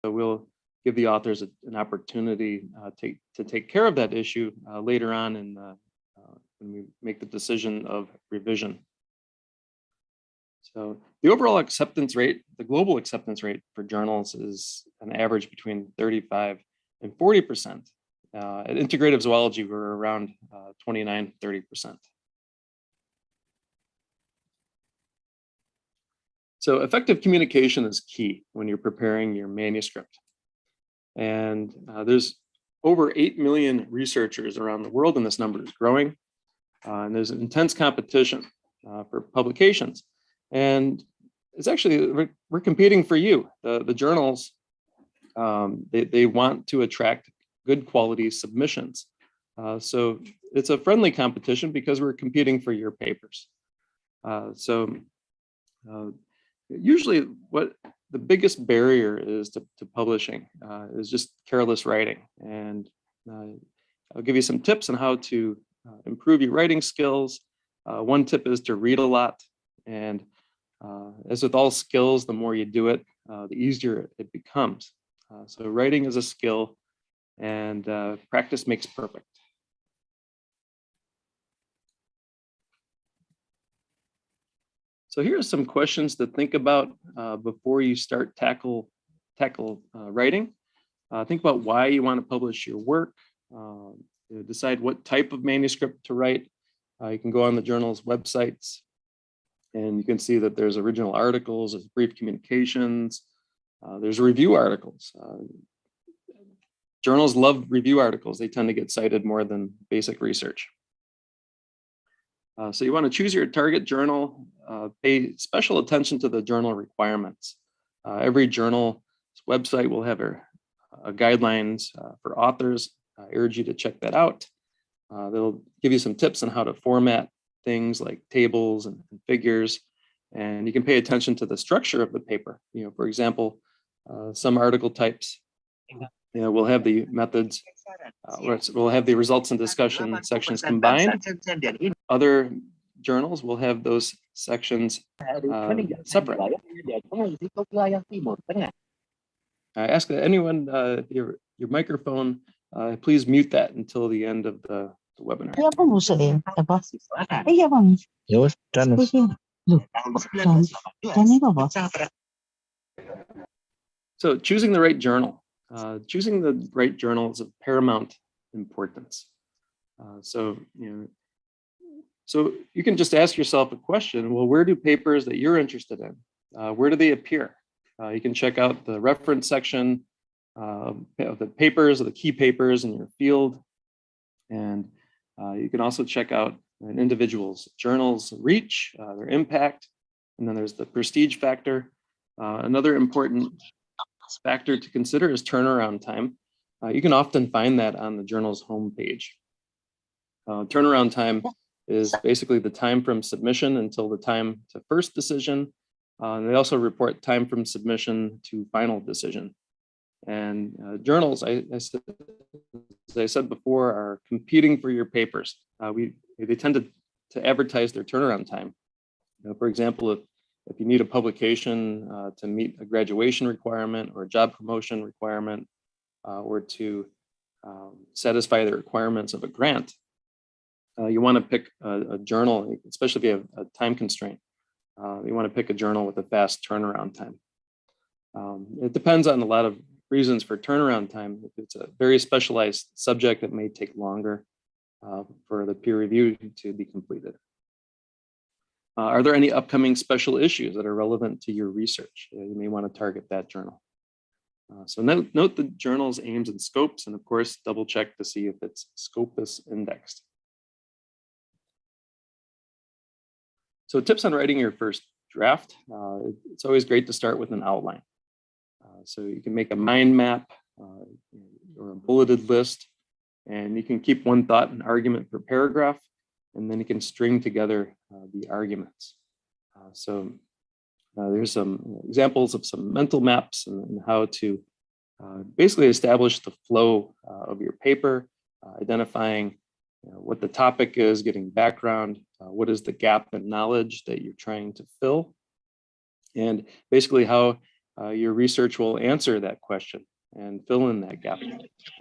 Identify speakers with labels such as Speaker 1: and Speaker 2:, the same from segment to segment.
Speaker 1: we'll give the authors an opportunity to take care of that issue later on when we make the decision of revision. So the overall acceptance rate, the global acceptance rate for journals is an average between 35 and 40%. At integrative zoology, we're around 29, 30%. So effective communication is key when you're preparing your manuscript. And there's over 8 million researchers around the world, and this number is growing. And there's an intense competition for publications. And it's actually, we're competing for you. The journals, they want to attract good quality submissions. So it's a friendly competition because we're competing for your papers. Usually what the biggest barrier is to publishing is just careless writing. And I'll give you some tips on how to improve your writing skills. One tip is to read a lot. And as with all skills, the more you do it, the easier it becomes. So writing is a skill, and practice makes perfect. So here are some questions to think about before you start tackle writing. Think about why you want to publish your work. Decide what type of manuscript to write. You can go on the journal's websites, and you can see that there's original articles, there's brief communications, there's review articles. Journals love review articles. They tend to get cited more than basic research. So you want to choose your target journal, pay special attention to the journal requirements. Every journal's website will have guidelines for authors. I urge you to check that out. They'll give you some tips on how to format things like tables and figures, and you can pay attention to the structure of the paper. For example, some article types will have the methods, we'll have the results and discussion sections combined. Other journals will have those sections separate. I ask that anyone, your microphone, please mute that until the end of the webinar. So choosing the right journal. Choosing the right journal is of paramount importance. So you can just ask yourself a question, well, where do papers that you're interested in, where do they appear? You can check out the reference section of the papers, of the key papers in your field. And you can also check out an individual's journal's reach, their impact, and then there's the prestige factor. Another important factor to consider is turnaround time. You can often find that on the journal's homepage. Turnaround time is basically the time from submission until the time to first decision. And they also report time from submission to final decision. And journals, as I said before, are competing for your papers. They tend to advertise their turnaround time. For example, if you need a publication to meet a graduation requirement or a job promotion requirement, or to satisfy the requirements of a grant, you want to pick a journal, especially if you have a time constraint. You want to pick a journal with a fast turnaround time. It depends on a lot of reasons for turnaround time. If it's a very specialized subject, it may take longer for the peer review to be completed. Are there any upcoming special issues that are relevant to your research? You may want to target that journal. So note the journal's aims and scopes, and of course, double check to see if it's Scopus indexed. So tips on writing your first draft. It's always great to start with an outline. So you can make a mind map or a bulleted list, and you can keep one thought and argument per paragraph, and then you can string together the arguments. There's some examples of some mental maps and how to basically establish the flow of your paper, identifying what the topic is, getting background, what is the gap in knowledge that you're trying to fill, and basically how your research will answer that question and fill in that gap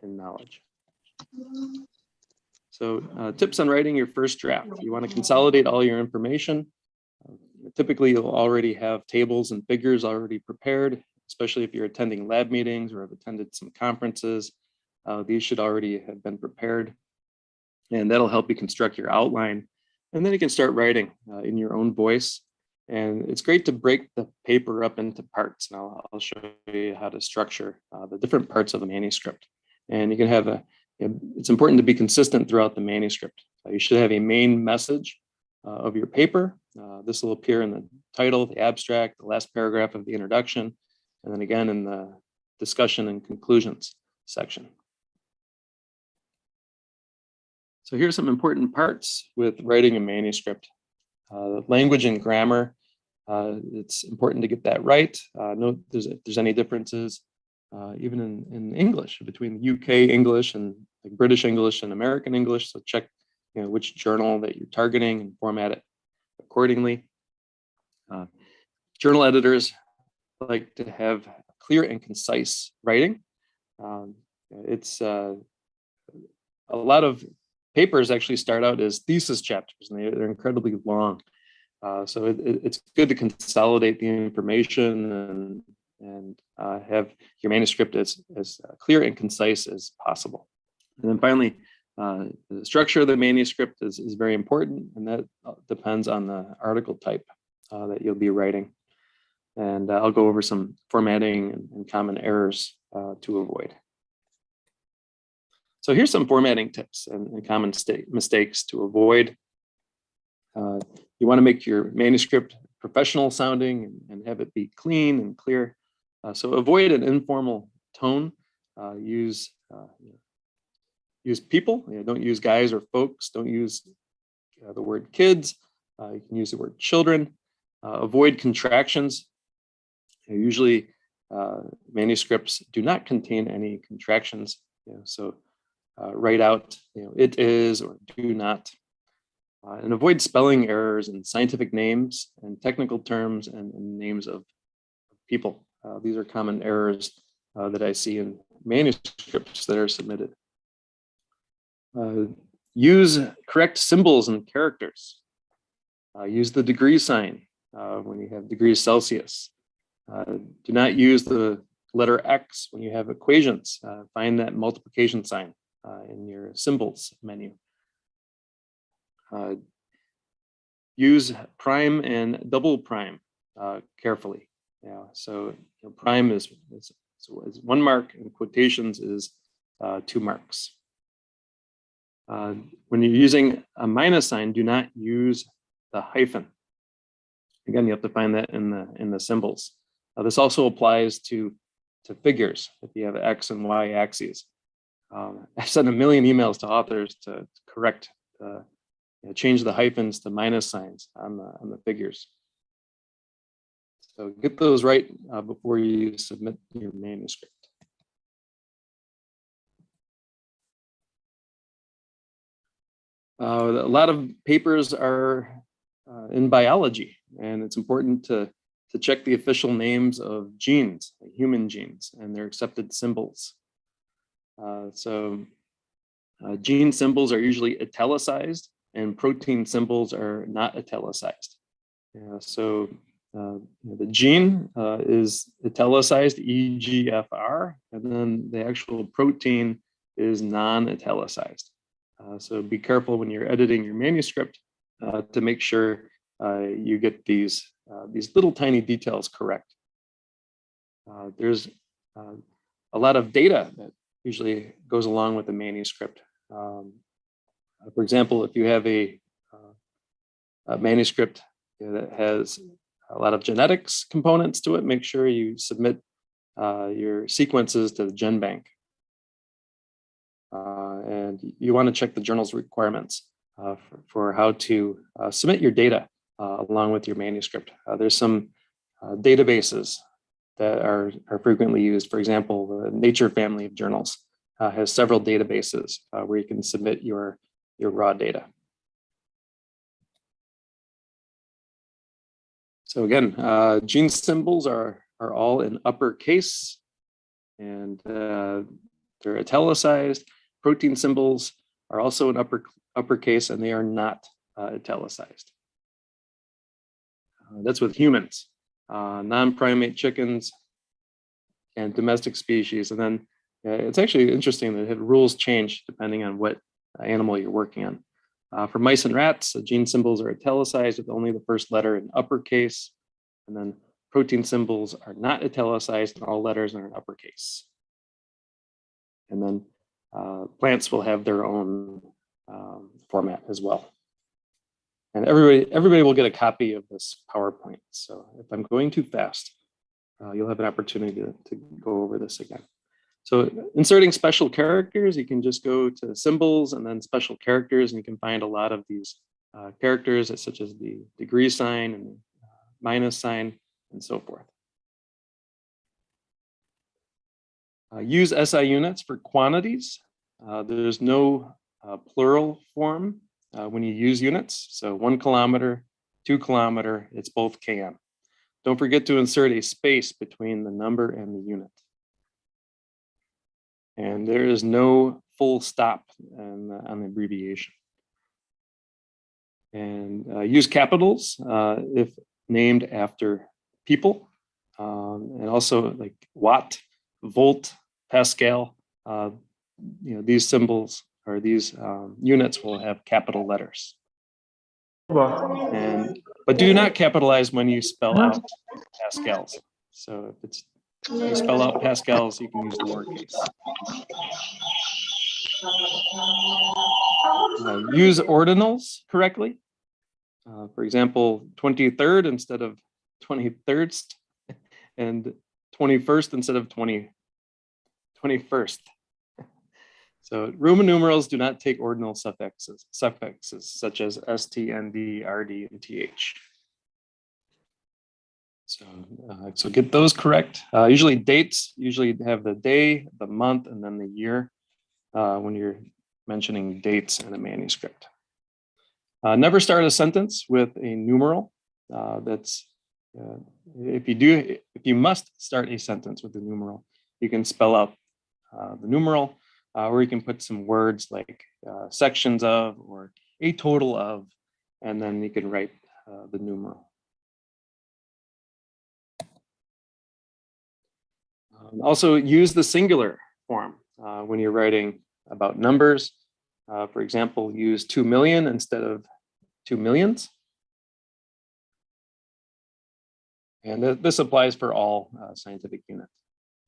Speaker 1: in knowledge. So tips on writing your first draft. You want to consolidate all your information. Typically, you'll already have tables and figures already prepared, especially if you're attending lab meetings or have attended some conferences. These should already have been prepared, and that'll help you construct your outline. And then you can start writing in your own voice. And it's great to break the paper up into parts. And I'll show you how to structure the different parts of the manuscript. And you can have it's important to be consistent throughout the manuscript. You should have a main message of your paper. This will appear in the title, the abstract, the last paragraph of the introduction, and then again in the discussion and conclusions section. So here's some important parts with writing a manuscript. Language and grammar, it's important to get that right. Note if there's any differences, even in English, between UK English and like British English and American English. So check which journal that you're targeting and format it accordingly. Journal editors like to have clear and concise writing. It's a lot of papers actually start out as thesis chapters, and they're incredibly long. So it's good to consolidate the information and have your manuscript as clear and concise as possible. And then finally, the structure of the manuscript is very important, and that depends on the article type that you'll be writing. And I'll go over some formatting and common errors to avoid. So here's some formatting tips and common mistakes to avoid. You want to make your manuscript professional sounding and have it be clean and clear. So avoid an informal tone. Use people. Don't use guys or folks. Don't use the word kids. You can use the word children. Avoid contractions. Usually, manuscripts do not contain any contractions. So write out, it is or do not. And avoid spelling errors in scientific names and technical terms and names of people. These are common errors that I see in manuscripts that are submitted. Use correct symbols and characters. Use the degree sign when you have degrees Celsius. Do not use the letter X when you have equations. Find that multiplication sign in your symbols menu. Use prime and double prime carefully. So prime is 1 mark, and quotations is 2 marks. When you're using a minus sign, do not use the hyphen. Again, you have to find that in the symbols. This also applies to figures if you have X and Y axes. I've sent a million emails to authors to correct, change the hyphens to minus signs on the figures. So get those right before you submit your manuscript. A lot of papers are in biology, and it's important to check the official names of genes, like human genes, and their accepted symbols. Gene symbols are usually italicized, and protein symbols are not italicized. The gene is italicized, EGFR, and then the actual protein is non-italicized. So be careful when you're editing your manuscript to make sure you get these little tiny details correct. There's a lot of data that usually goes along with the manuscript. For example, if you have a manuscript that has a lot of genetics components to it, make sure you submit your sequences to the GenBank. And you want to check the journal's requirements for how to submit your data along with your manuscript. There's some databases that are frequently used. For example, the Nature family of journals has several databases where you can submit your raw data. So again, gene symbols are are all in uppercase, and they're italicized. Protein symbols are also in uppercase, and they are not italicized. That's with humans, non-primate chickens, and domestic species. And then it's actually interesting that rules change depending on what animal you're working on. For mice and rats, the gene symbols are italicized with only the first letter in uppercase. And then protein symbols are not italicized, and all letters are in uppercase. And then plants will have their own format as well. And everybody will get a copy of this PowerPoint. So if I'm going too fast, you'll have an opportunity to go over this again. So inserting special characters, you can just go to symbols and then special characters, and you can find a lot of these characters, such as the degree sign and the minus sign and so forth. Use SI units for quantities. There's no plural form when you use units. So 1 kilometer, 2 kilometer, it's both km. Don't forget to insert a space between the number and the unit. And there is no full stop on the abbreviation. And use capitals if named after people, and also like watt, volt, Pascal. These symbols or these units will have capital letters. But do not capitalize when you spell out Pascals. So if you spell out Pascals, you can use lowercase. Use ordinals correctly. For example, 23rd instead of 23rd, and 21st instead of 21st. So Roman numerals do not take ordinal suffixes such as st, nd, rd, and th. So get those correct. Usually dates have the day, the month, and then the year when you're mentioning dates in a manuscript. Never start a sentence with a numeral. If you must start a sentence with a numeral, you can spell out the numeral, or you can put some words like sections of or a total of, and then you can write the numeral. Also use the singular form when you're writing about numbers. For example, use 2 million instead of 2 millions. And this applies for all scientific units.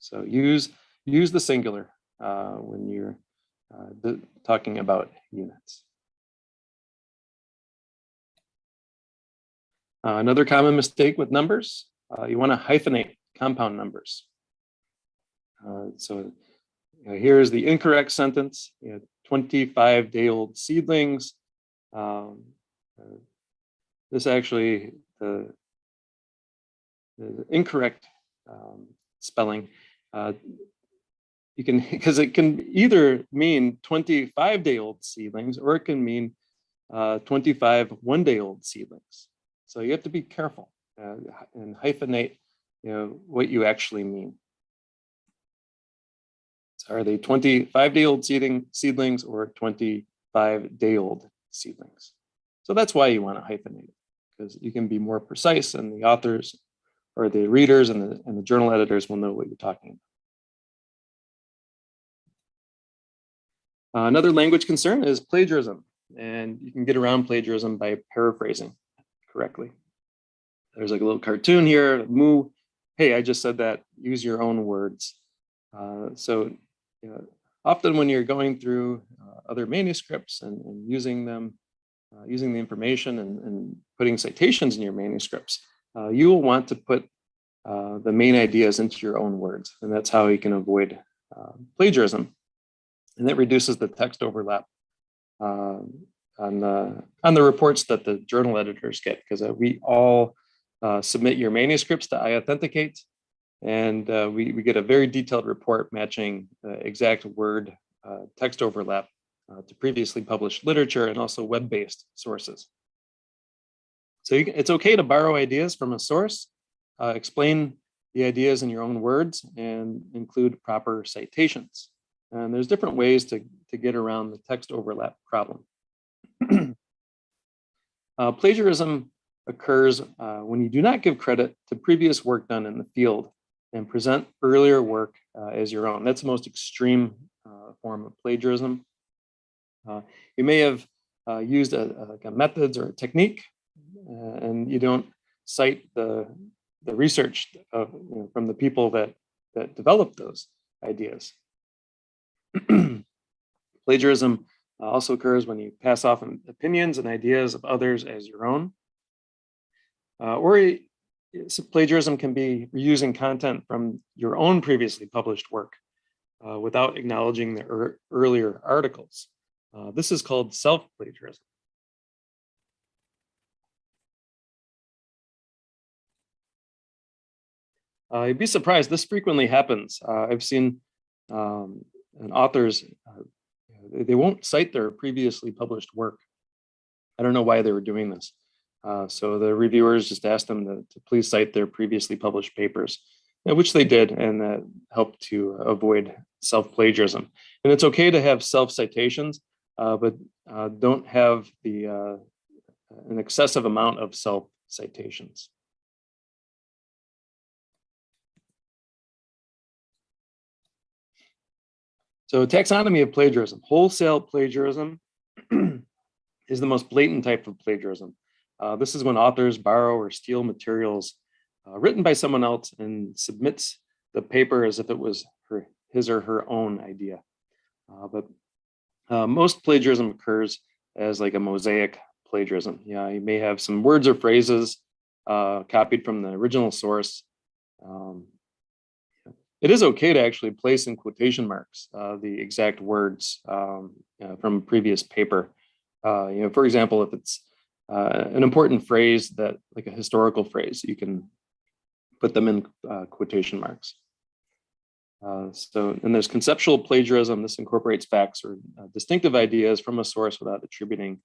Speaker 1: So use the singular when you're talking about units. Another common mistake with numbers, you want to hyphenate compound numbers. So here's the incorrect sentence, 25-day-old seedlings. This actually, the incorrect spelling, because it can either mean 25-day-old seedlings, or it can mean 25 one-day-old seedlings. So you have to be careful and hyphenate what you actually mean. So are they 25-day-old seedlings or 25-day-old seedlings? So that's why you want to hyphenate it, because you can be more precise, and the authors or the readers and the journal editors will know what you're talking about. Another language concern is plagiarism, and you can get around plagiarism by paraphrasing correctly. There's like a little cartoon here, moo, hey, I just said that, use your own words. Often when you're going through other manuscripts and using them, using the information and putting citations in your manuscripts, you will want to put the main ideas into your own words, and that's how you can avoid plagiarism. And that reduces the text overlap on the reports that the journal editors get, because we all submit your manuscripts to iAuthenticate, and we get a very detailed report matching exact word text overlap to previously published literature and also web-based sources. So it's okay to borrow ideas from a source, explain the ideas in your own words and include proper citations. And there's different ways to get around the text overlap problem. Plagiarism occurs when you do not give credit to previous work done in the field and present earlier work as your own. That's the most extreme form of plagiarism. You may have used a methods or a technique, and you don't cite the research from the people that developed those ideas. Plagiarism also occurs when you pass off opinions and ideas of others as your own. Plagiarism can be reusing content from your own previously published work without acknowledging the earlier articles. This is called self-plagiarism. You'd be surprised, this frequently happens. I've seen authors, they won't cite their previously published work. I don't know why they were doing this. So the reviewers just asked them to please cite their previously published papers, which they did, and that helped to avoid self-plagiarism. And it's okay to have self-citations, but don't have an excessive amount of self-citations. So taxonomy of plagiarism. Wholesale plagiarism is the most blatant type of plagiarism. This is when authors borrow or steal materials written by someone else and submits the paper as if it was his or her own idea. But most plagiarism occurs as like a mosaic plagiarism. Yeah, you may have some words or phrases copied from the original source. It is okay to actually place in quotation marks the exact words from a previous paper. For example, if it's an important phrase that, like a historical phrase, you can put them in quotation marks. And there's conceptual plagiarism. This incorporates facts or distinctive ideas from a source without attributing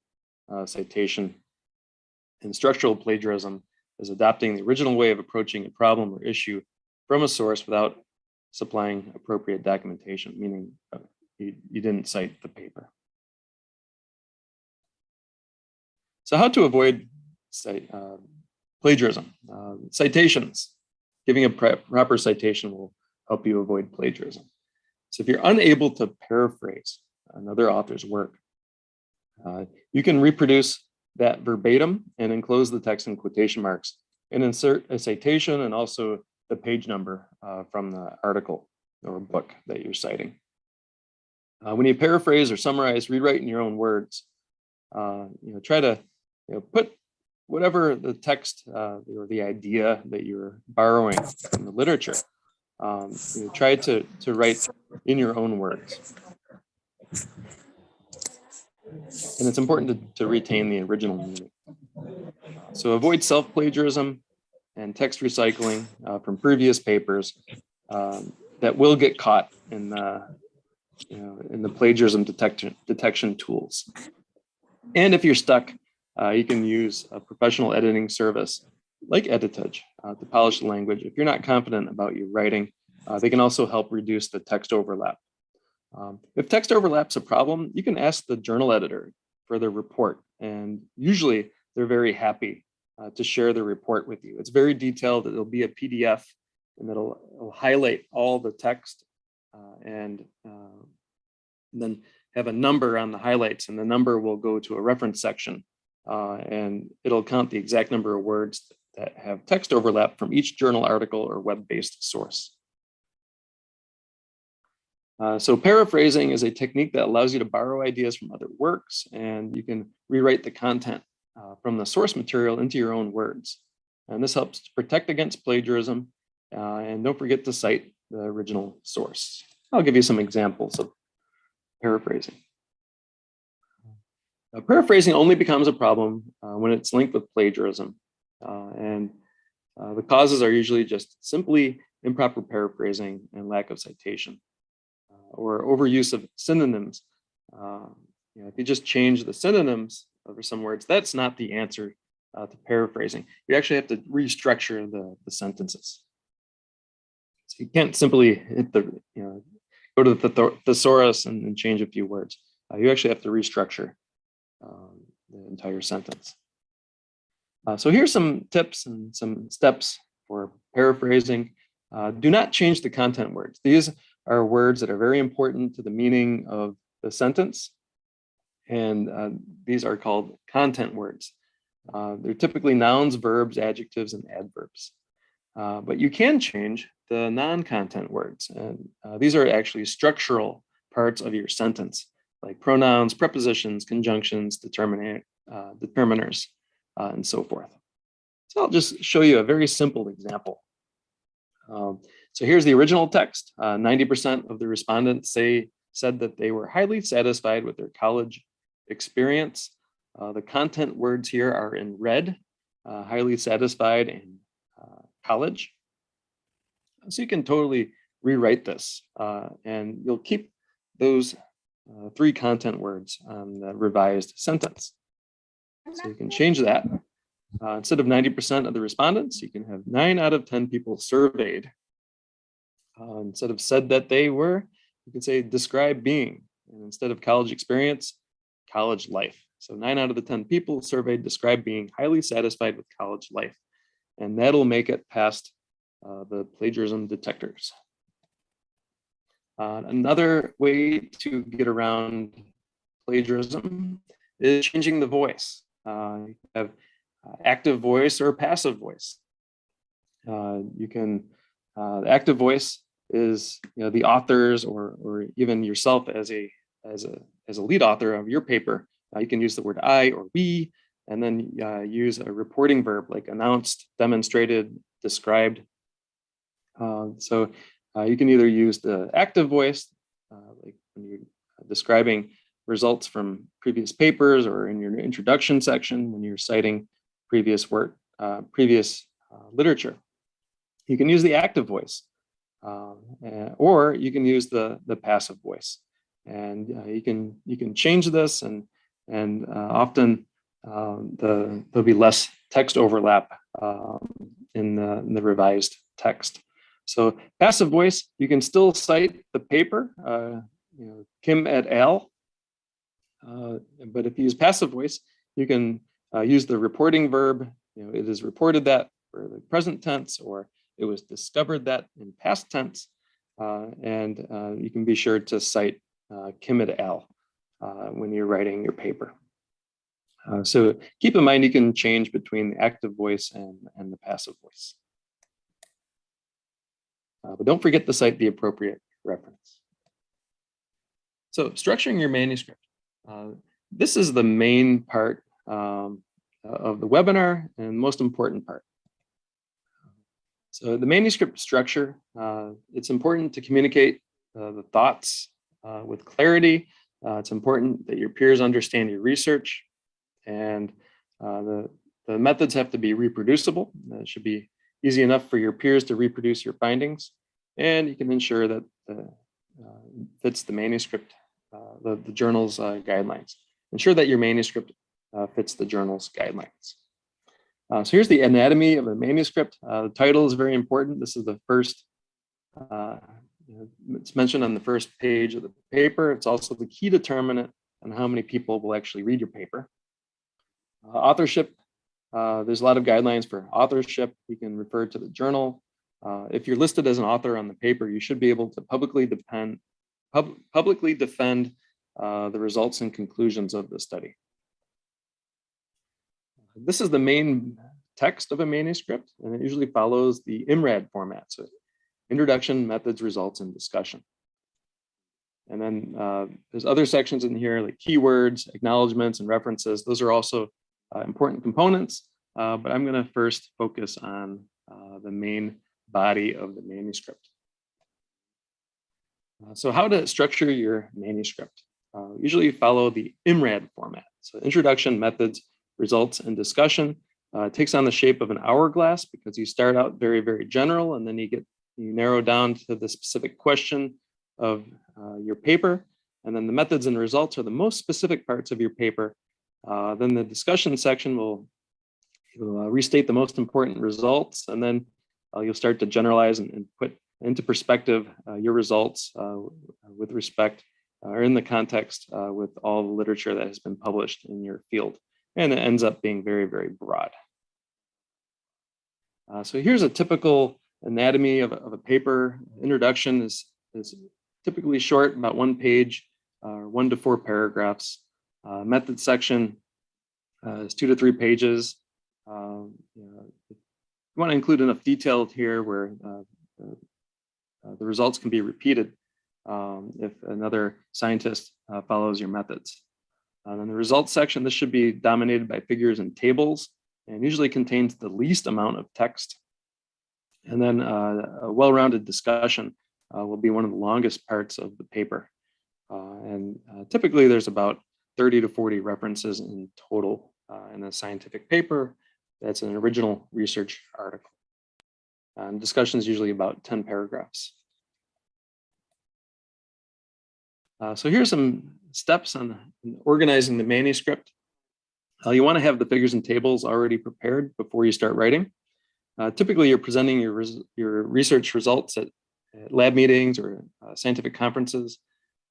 Speaker 1: citation. And structural plagiarism is adopting the original way of approaching a problem or issue from a source without supplying appropriate documentation, meaning you didn't cite the paper. So how to avoid plagiarism? Citations. Giving a proper citation will help you avoid plagiarism. So if you're unable to paraphrase another author's work, you can reproduce that verbatim and enclose the text in quotation marks and insert a citation and also the page number from the article or book that you're citing. When you paraphrase or summarize, rewrite in your own words. Try to put whatever the text or the idea that you're borrowing from the literature. Try to write in your own words. And it's important to retain the original meaning. So avoid self-plagiarism and text recycling from previous papers that will get caught in the plagiarism detection tools. And if you're stuck, you can use a professional editing service like Editage to polish the language. If you're not confident about your writing, they can also help reduce the text overlap. If text overlap's a problem, you can ask the journal editor for their report, and usually they're very happy to share the report with you. It's very detailed. It'll be a PDF, and it'll highlight all the text and then have a number on the highlights, and the number will go to a reference section, and it'll count the exact number of words that have text overlap from each journal article or web-based source. So paraphrasing is a technique that allows you to borrow ideas from other works, and you can rewrite the content from the source material into your own words. And this helps to protect against plagiarism, and don't forget to cite the original source. I'll give you some examples of paraphrasing. Paraphrasing only becomes a problem when it's linked with plagiarism. And the causes are usually just simply improper paraphrasing and lack of citation, or overuse of synonyms. If you just change the synonyms over some words, that's not the answer to paraphrasing. You actually have to restructure the sentences. So you can't simply hit go to the thesaurus and change a few words. You actually have to restructure the entire sentence. So here's some tips and some steps for paraphrasing. Do not change the content words. These are words that are very important to the meaning of the sentence. And these are called content words. They're typically nouns, verbs, adjectives, and adverbs. But you can change the non-content words. And these are actually structural parts of your sentence, like pronouns, prepositions, conjunctions, determiners, and so forth. So I'll just show you a very simple example. So here's the original text. 90% of the respondents said that they were highly satisfied with their college experience. The content words here are in red, highly satisfied and college. So you can totally rewrite this and you'll keep those 3 content words on the revised sentence. So you can change that. Instead of 90% of the respondents, you can have 9 out of 10 people surveyed. Instead of said that they were, you can say describe being. And instead of college experience, college life. So 9 out of the 10 people surveyed describe being highly satisfied with college life. And that'll make it past the plagiarism detectors. Another way to get around plagiarism is changing the voice. You have active voice or passive voice. You can, the active voice is the authors or even yourself as a lead author of your paper. You can use the word I or we, and then use a reporting verb like announced, demonstrated, described. So you can either use the active voice, like when you're describing results from previous papers, or in your introduction section when you're citing previous work, previous literature. You can use the active voice, or you can use the passive voice, and you can change this, and often there'll be less text overlap in the revised text. So passive voice, you can still cite the paper, Kim et al. But if you use passive voice, you can use the reporting verb. It is reported that for the present tense, or it was discovered that in past tense, and you can be sure to cite Kim et al. When you're writing your paper. So keep in mind you can change between the active voice and the passive voice. But don't forget to cite the appropriate reference. So structuring your manuscript. This is the main part of the webinar and most important part. So the manuscript structure, it's important to communicate the thoughts with clarity. It's important that your peers understand your research, and the methods have to be reproducible. It should be easy enough for your peers to reproduce your findings, and you can ensure that fits the manuscript, the journal's guidelines. Ensure that your manuscript fits the journal's guidelines. So here's the anatomy of a manuscript. The title is very important. This is the first, it's mentioned on the first page of the paper. It's also the key determinant on how many people will actually read your paper. Authorship, there's a lot of guidelines for authorship. You can refer to the journal. If you're listed as an author on the paper, you should be able to publicly defend the results and conclusions of the study. This is the main text of a manuscript, and it usually follows the IMRAD format. So introduction, methods, results, and discussion. And then there's other sections in here like keywords, acknowledgements, and references. Those are also important components, but I'm going to first focus on the main body of the manuscript. So how to structure your manuscript. Usually follow the IMRAD format. So introduction, methods, results, and discussion. It takes on the shape of an hourglass because you start out very, very general, and then you narrow down to the specific question of your paper. And then the methods and results are the most specific parts of your paper. Then the discussion section will restate the most important results, and then you'll start to generalize and put into perspective your results with respect or in the context with all the literature that has been published in your field. And it ends up being very, very broad. So here's a typical anatomy of a paper. Introduction is typically short, about 1 page, 1 to 4 paragraphs. Method section is 2 to 3 pages. You want to include enough detail here where the results can be repeated if another scientist follows your methods. Then the results section, this should be dominated by figures and tables and usually contains the least amount of text. And then a well-rounded discussion will be one of the longest parts of the paper. And typically there's about 30 to 40 references in total in a scientific paper that's an original research article. And discussion is usually about 10 paragraphs. So here's some steps on organizing the manuscript. You want to have the figures and tables already prepared before you start writing. Typically, you're presenting your research results at lab meetings or scientific conferences,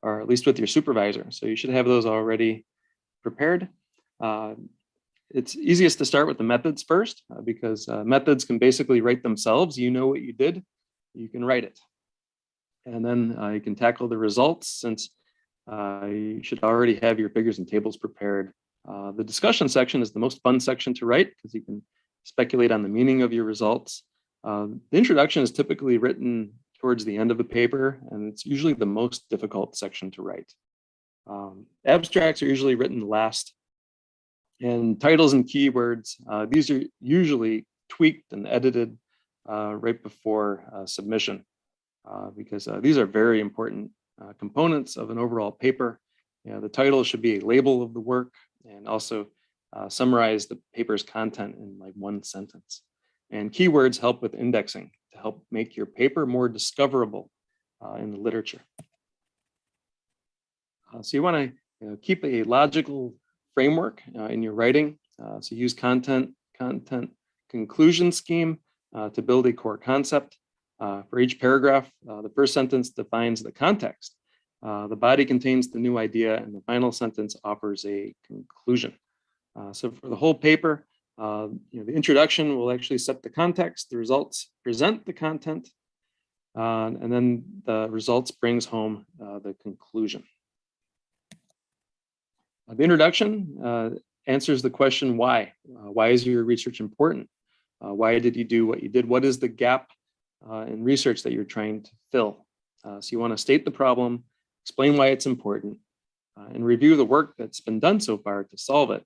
Speaker 1: or at least with your supervisor. So you should have those already prepared. It's easiest to start with the methods first because methods can basically write themselves. You know what you did, you can write it. And then you can tackle the results since you should already have your figures and tables prepared. The discussion section is the most fun section to write because you can speculate on the meaning of your results. The introduction is typically written towards the end of the paper, and it's usually the most difficult section to write. Abstracts are usually written last, and titles and keywords, these are usually tweaked and edited right before submission because these are very important components of an overall paper. The title should be a label of the work and also summarize the paper's content in like 1 sentence. And keywords help with indexing to help make your paper more discoverable in the literature. So you want to keep a logical framework in your writing. So use content conclusion scheme to build a core concept. For each paragraph, the first sentence defines the context. The body contains the new idea, and the final sentence offers a conclusion. So for the whole paper, the introduction will actually set the context, the results present the content, and then the results brings home the conclusion. The introduction answers the question why. Why is your research important? Why did you do what you did? What is the gap in research that you're trying to fill? So you want to state the problem, explain why it's important, and review the work that's been done so far to solve it.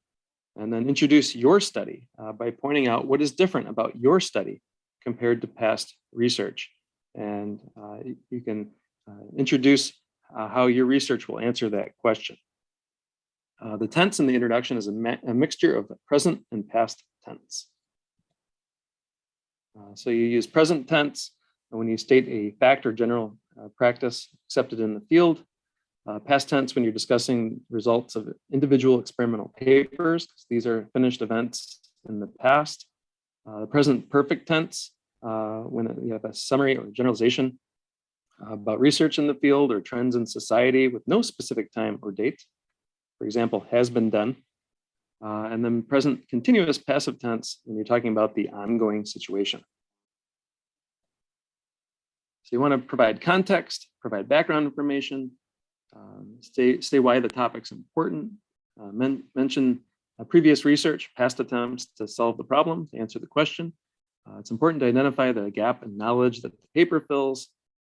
Speaker 1: And then introduce your study by pointing out what is different about your study compared to past research. And you can introduce how your research will answer that question. The tense in the introduction is a mixture of present and past tense. So you use present tense when you state a fact or general practice accepted in the field. Past tense when you're discussing results of individual experimental papers, because these are finished events in the past. The present perfect tense when you have a summary or generalization about research in the field or trends in society with no specific time or date. For example, has been done. And then present continuous passive tense when you're talking about the ongoing situation. So you want to provide context, provide background information, say why the topic's important, mention previous research, past attempts to solve the problem, to answer the question. It's important to identify the gap in knowledge that the paper fills.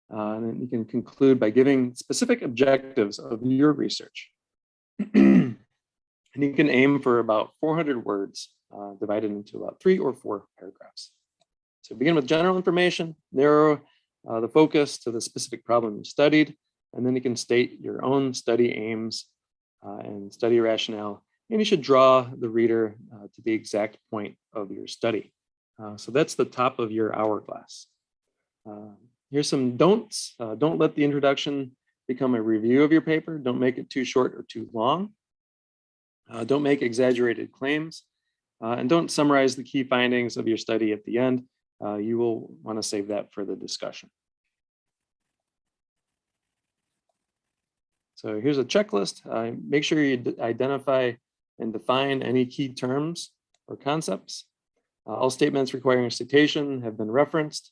Speaker 1: And then you can conclude by giving specific objectives of your research. And you can aim for about 400 words divided into about 3 or 4 paragraphs. So begin with general information, narrow the focus to the specific problem you studied, and then you can state your own study aims and study rationale, and you should draw the reader to the exact point of your study. So that's the top of your hourglass. Here's some don'ts. Don't let the introduction become a review of your paper. Don't make it too short or too long. Don't make exaggerated claims, and don't summarize the key findings of your study at the end. You will want to save that for the discussion. So here's a checklist. Make sure you identify and define any key terms or concepts. All statements requiring a citation have been referenced.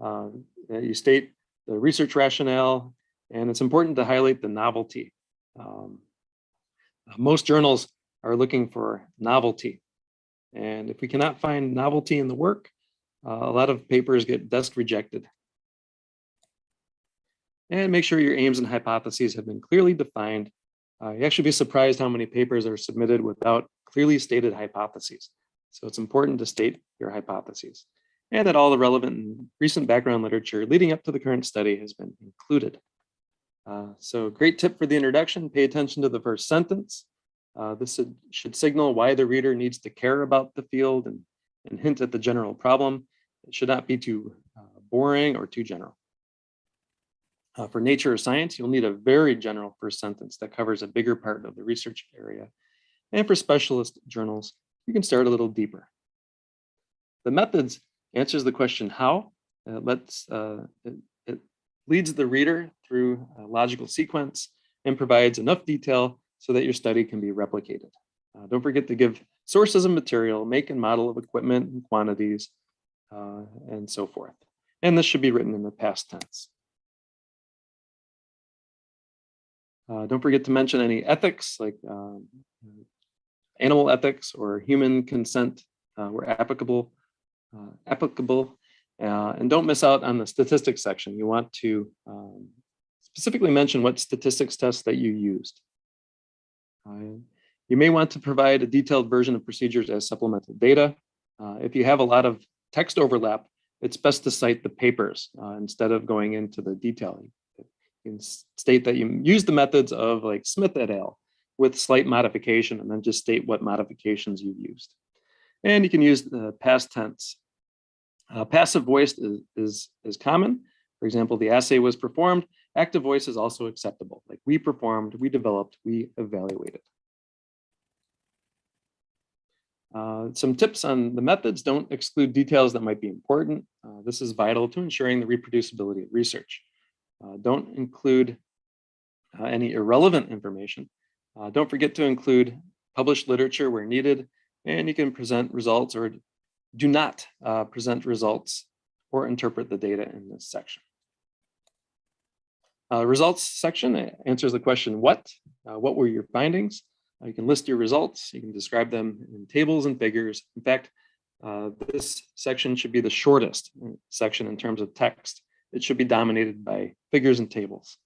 Speaker 1: You state the research rationale, and it's important to highlight the novelty. Most journals are looking for novelty. And if we cannot find novelty in the work, a lot of papers get desk rejected. And make sure your aims and hypotheses have been clearly defined. You actually be surprised how many papers are submitted without clearly stated hypotheses. So it's important to state your hypotheses, and that all the relevant and recent background literature leading up to the current study has been included. So great tip for the introduction, pay attention to the first sentence. This should signal why the reader needs to care about the field and hint at the general problem. It should not be too boring or too general. For nature or science, you'll need a very general first sentence that covers a bigger part of the research area. And for specialist journals, you can start a little deeper. The methods answers the question how. It leads the reader through a logical sequence and provides enough detail so that your study can be replicated. Don't forget to give sources of material, make and model of equipment and quantities, and so forth. And this should be written in the past tense. Don't forget to mention any ethics like animal ethics or human consent where applicable. And don't miss out on the statistics section. You want to specifically mention what statistics tests that you used. You may want to provide a detailed version of procedures as supplemental data. If you have a lot of text overlap, it's best to cite the papers instead of going into the detail. You can state that you use the methods of like Smith et al. With slight modification, and then just state what modifications you've used. And you can use the past tense. Passive voice is common. For example, the assay was performed. Active voice is also acceptable. Like we performed, we developed, we evaluated. Some tips on the methods: don't exclude details that might be important. This is vital to ensuring the reproducibility of research. Don't include any irrelevant information. Don't forget to include published literature where needed, and you can present results or do not present results or interpret the data in this section. Results section answers the question, what were your findings? You can list your results, you can describe them in tables and figures. In fact, this section should be the shortest section in terms of text. It should be dominated by figures and tables.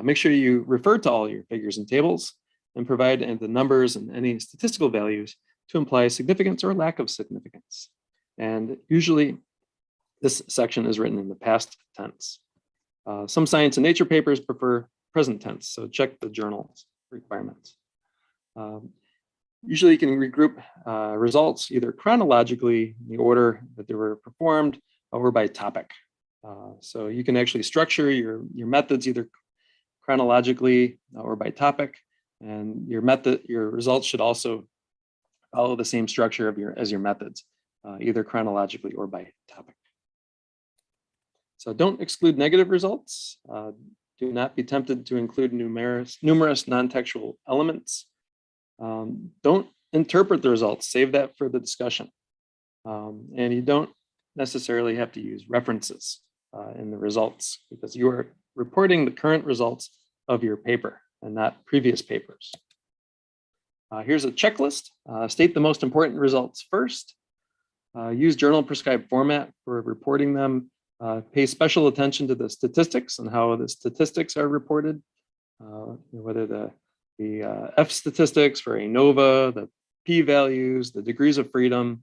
Speaker 1: Make sure you refer to all your figures and tables and provide the numbers and any statistical values to imply significance or lack of significance. And usually this section is written in the past tense. Some science and nature papers prefer present tense, so check the journal's requirements. Usually you can regroup results either chronologically in the order that they were performed or by topic. So you can actually structure your methods either chronologically or by topic, and your results should also follow the same structure as your methods, either chronologically or by topic. So don't exclude negative results. Do not be tempted to include numerous non-textual elements. Don't interpret the results, save that for the discussion. And you don't necessarily have to use references in the results because you are reporting the current results of your paper and not previous papers. Here's a checklist. State the most important results first. Use journal prescribed format for reporting them. Pay special attention to the statistics and how the statistics are reported, whether the F statistics for ANOVA, the p-values, the degrees of freedom,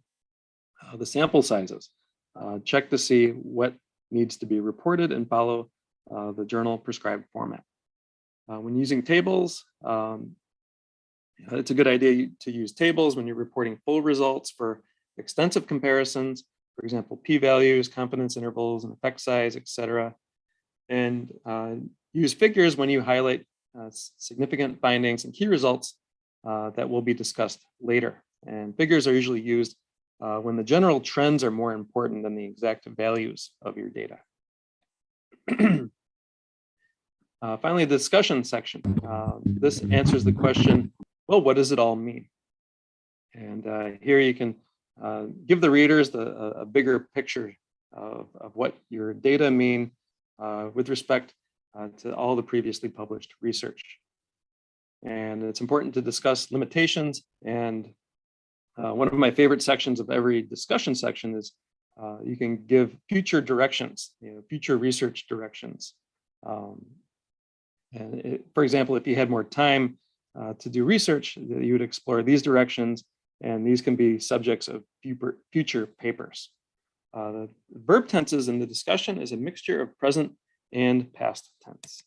Speaker 1: the sample sizes. Check to see what needs to be reported and follow the journal prescribed format. When using tables, it's a good idea to use tables when you're reporting full results for extensive comparisons, for example, p-values, confidence intervals, and effect size, etc. And use figures when you highlight significant findings and key results that will be discussed later. And figures are usually used when the general trends are more important than the exact values of your data. Finally, the discussion section. This answers the question, well, what does it all mean? And here you can give the readers a bigger picture of what your data mean with respect to all the previously published research. And it's important to discuss limitations. And one of my favorite sections of every discussion section is you can give future directions, future research directions. For example, if you had more time to do research, you would explore these directions, and these can be subjects of future papers. The verb tenses in the discussion is a mixture of present and past tense.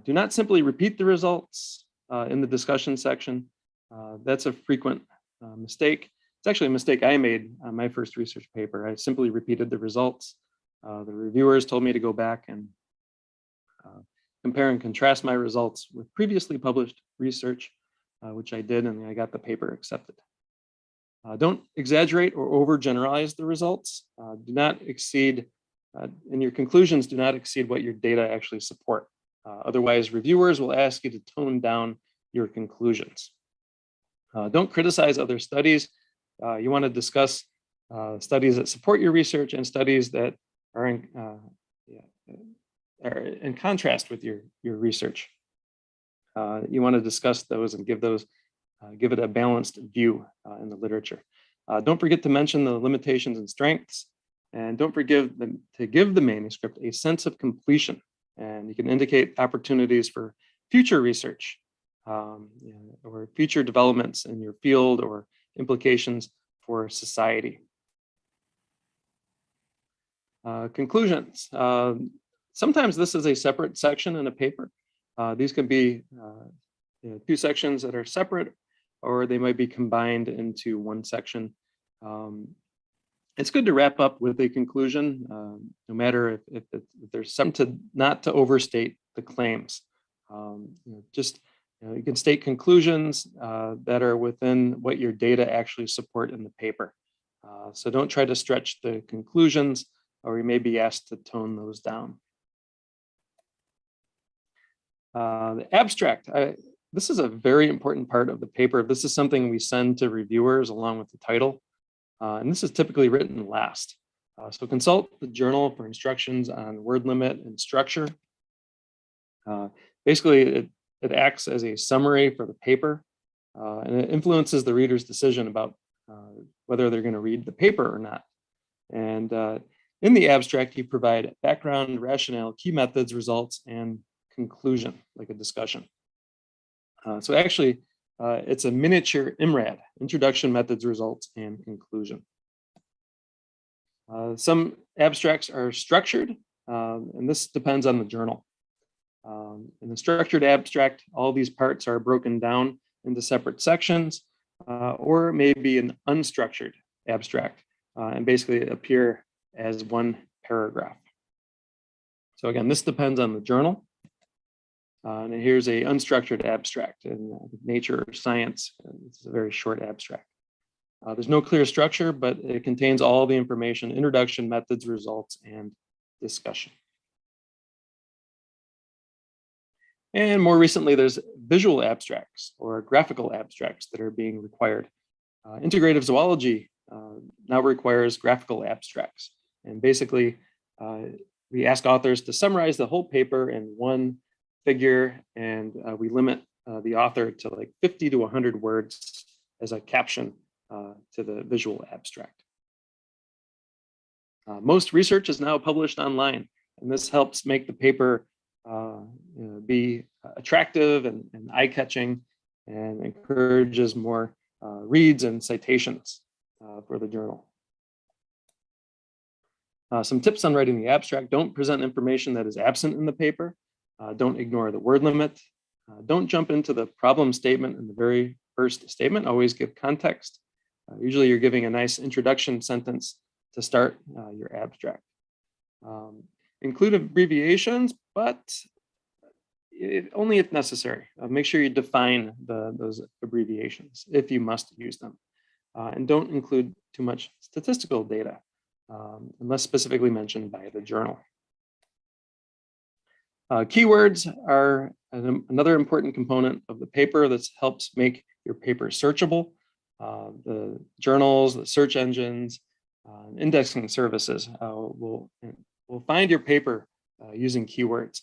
Speaker 1: Do not simply repeat the results in the discussion section. That's a frequent mistake. It's actually a mistake I made on my first research paper. I simply repeated the results. The reviewers told me to go back and compare and contrast my results with previously published research, which I did, and I got the paper accepted. Don't exaggerate or overgeneralize the results. Do not exceed, and your conclusions do not exceed what your data actually support. Otherwise, reviewers will ask you to tone down your conclusions. Don't criticize other studies. You want to discuss studies that support your research and studies that are in contrast with your research. You want to discuss those and give it a balanced view in the literature. Don't forget to mention the limitations and strengths, and don't forget to give the manuscript a sense of completion. And you can indicate opportunities for future research or future developments in your field or implications for society. Conclusions. Sometimes this is a separate section in a paper. These can be two sections that are separate, or they might be combined into one section. It's good to wrap up with a conclusion, no matter if there's something not to overstate the claims. You can state conclusions that are within what your data actually support in the paper. So don't try to stretch the conclusions, or you may be asked to tone those down. The abstract. This is a very important part of the paper. This is something we send to reviewers along with the title. And this is typically written last. So consult the journal for instructions on word limit and structure. Basically, it acts as a summary for the paper, and it influences the reader's decision about whether they're going to read the paper or not. And in the abstract, you provide background, rationale, key methods, results, and conclusion, like a discussion. So actually, it's a miniature IMRAD, introduction, methods, results, and conclusion. Some abstracts are structured, and this depends on the journal. In the structured abstract, all these parts are broken down into separate sections, or maybe an unstructured abstract, and basically appear as one paragraph. So again, this depends on the journal. And here's a unstructured abstract in Nature or Science. It's a very short abstract. There's no clear structure, but it contains all the information: introduction, methods, results, and discussion. And more recently, there's visual abstracts or graphical abstracts that are being required. Integrative zoology now requires graphical abstracts. And basically, we ask authors to summarize the whole paper in one figure, and we limit the author to like 50 to 100 words as a caption to the visual abstract. Most research is now published online, and this helps make the paper be attractive and eye-catching, and encourages more reads and citations for the journal. Some tips on writing the abstract: don't present information that is absent in the paper. Don't ignore the word limit. Don't jump into the problem statement in the very first statement. Always give context. Usually you're giving a nice introduction sentence to start your abstract. Include abbreviations, but only if necessary. Make sure you define those abbreviations if you must use them. And don't include too much statistical data unless specifically mentioned by the journal. Keywords are another important component of the paper that helps make your paper searchable. The journals, the search engines, indexing services will find your paper using keywords.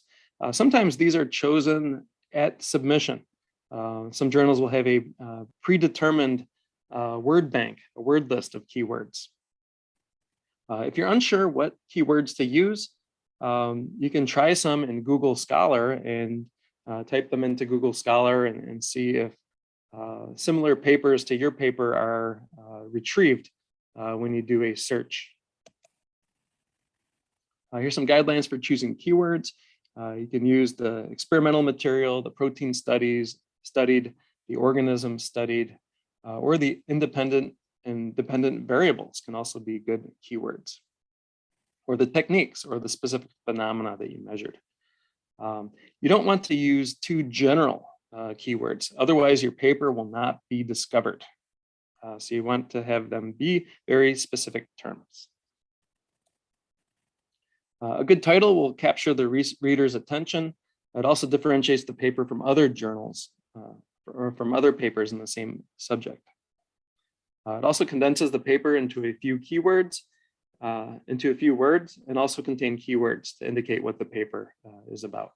Speaker 1: Sometimes these are chosen at submission. Some journals will have a predetermined word bank, a word list of keywords. If you're unsure what keywords to use, you can try some in Google Scholar and type them into Google Scholar and see if similar papers to your paper are retrieved when you do a search. Here's some guidelines for choosing keywords. You can use the experimental material, the protein studies studied, the organism studied, or the independent and dependent variables can also be good keywords, or the techniques or the specific phenomena that you measured. You don't want to use too general keywords, otherwise your paper will not be discovered. So you want to have them be very specific terms. A good title will capture the reader's attention. It also differentiates the paper from other journals or from other papers in the same subject. It also condenses the paper into a few keywords, into a few words, and also contain keywords to indicate what the paper is about.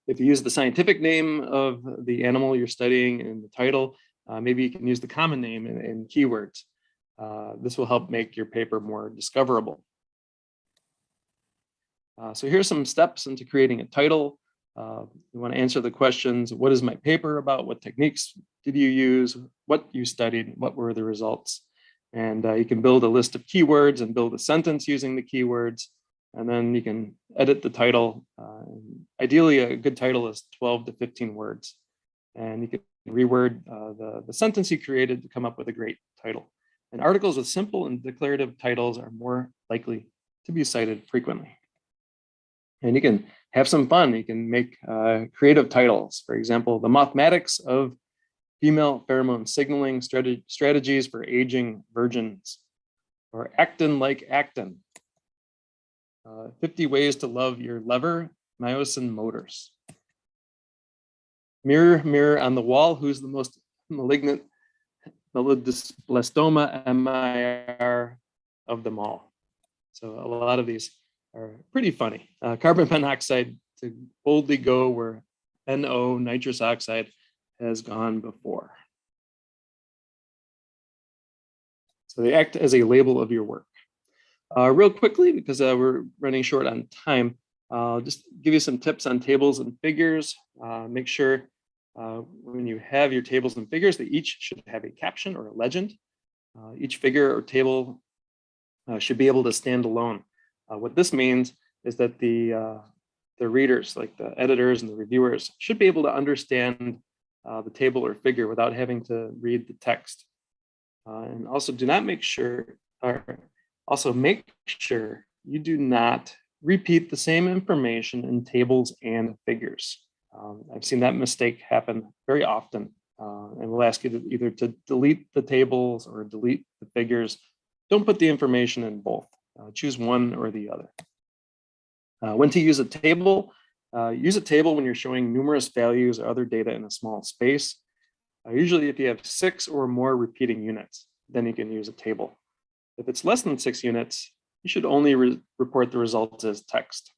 Speaker 1: If you use the scientific name of the animal you're studying in the title, maybe you can use the common name in keywords. This will help make your paper more discoverable. So here's some steps into creating a title. You want to answer the questions: what is my paper about? What techniques did you use? What you studied? What were the results? And you can build a list of keywords and build a sentence using the keywords. And then you can edit the title. Ideally, a good title is 12 to 15 words. And you can reword the sentence you created to come up with a great title. And articles with simple and declarative titles are more likely to be cited frequently. And you can have some fun. You can make creative titles. For example, the mathematics of female pheromone signaling strategies for aging virgins, or actin like actin. 50 ways to love your lever, myosin motors. Mirror, mirror on the wall, who's the most malignant blastoma MIR of them all? So a lot of these are pretty funny. Carbon monoxide to boldly go where NO, nitrous oxide, has gone before. So they act as a label of your work. Real quickly, because we're running short on time, I'll just give you some tips on tables and figures. Make sure when you have your tables and figures that each should have a caption or a legend. Each figure or table should be able to stand alone. What this means is that the readers, like the editors and the reviewers, should be able to understand the table or figure without having to read the text. And also make sure you do not repeat the same information in tables and figures. I've seen that mistake happen very often, and we'll ask you to either delete the tables or delete the figures. Don't put the information in both. Choose one or the other. When to use a table? Use a table when you're showing numerous values or other data in a small space. Usually if you have 6 or more repeating units, then you can use a table. If it's less than 6 units, you should only report the results as text.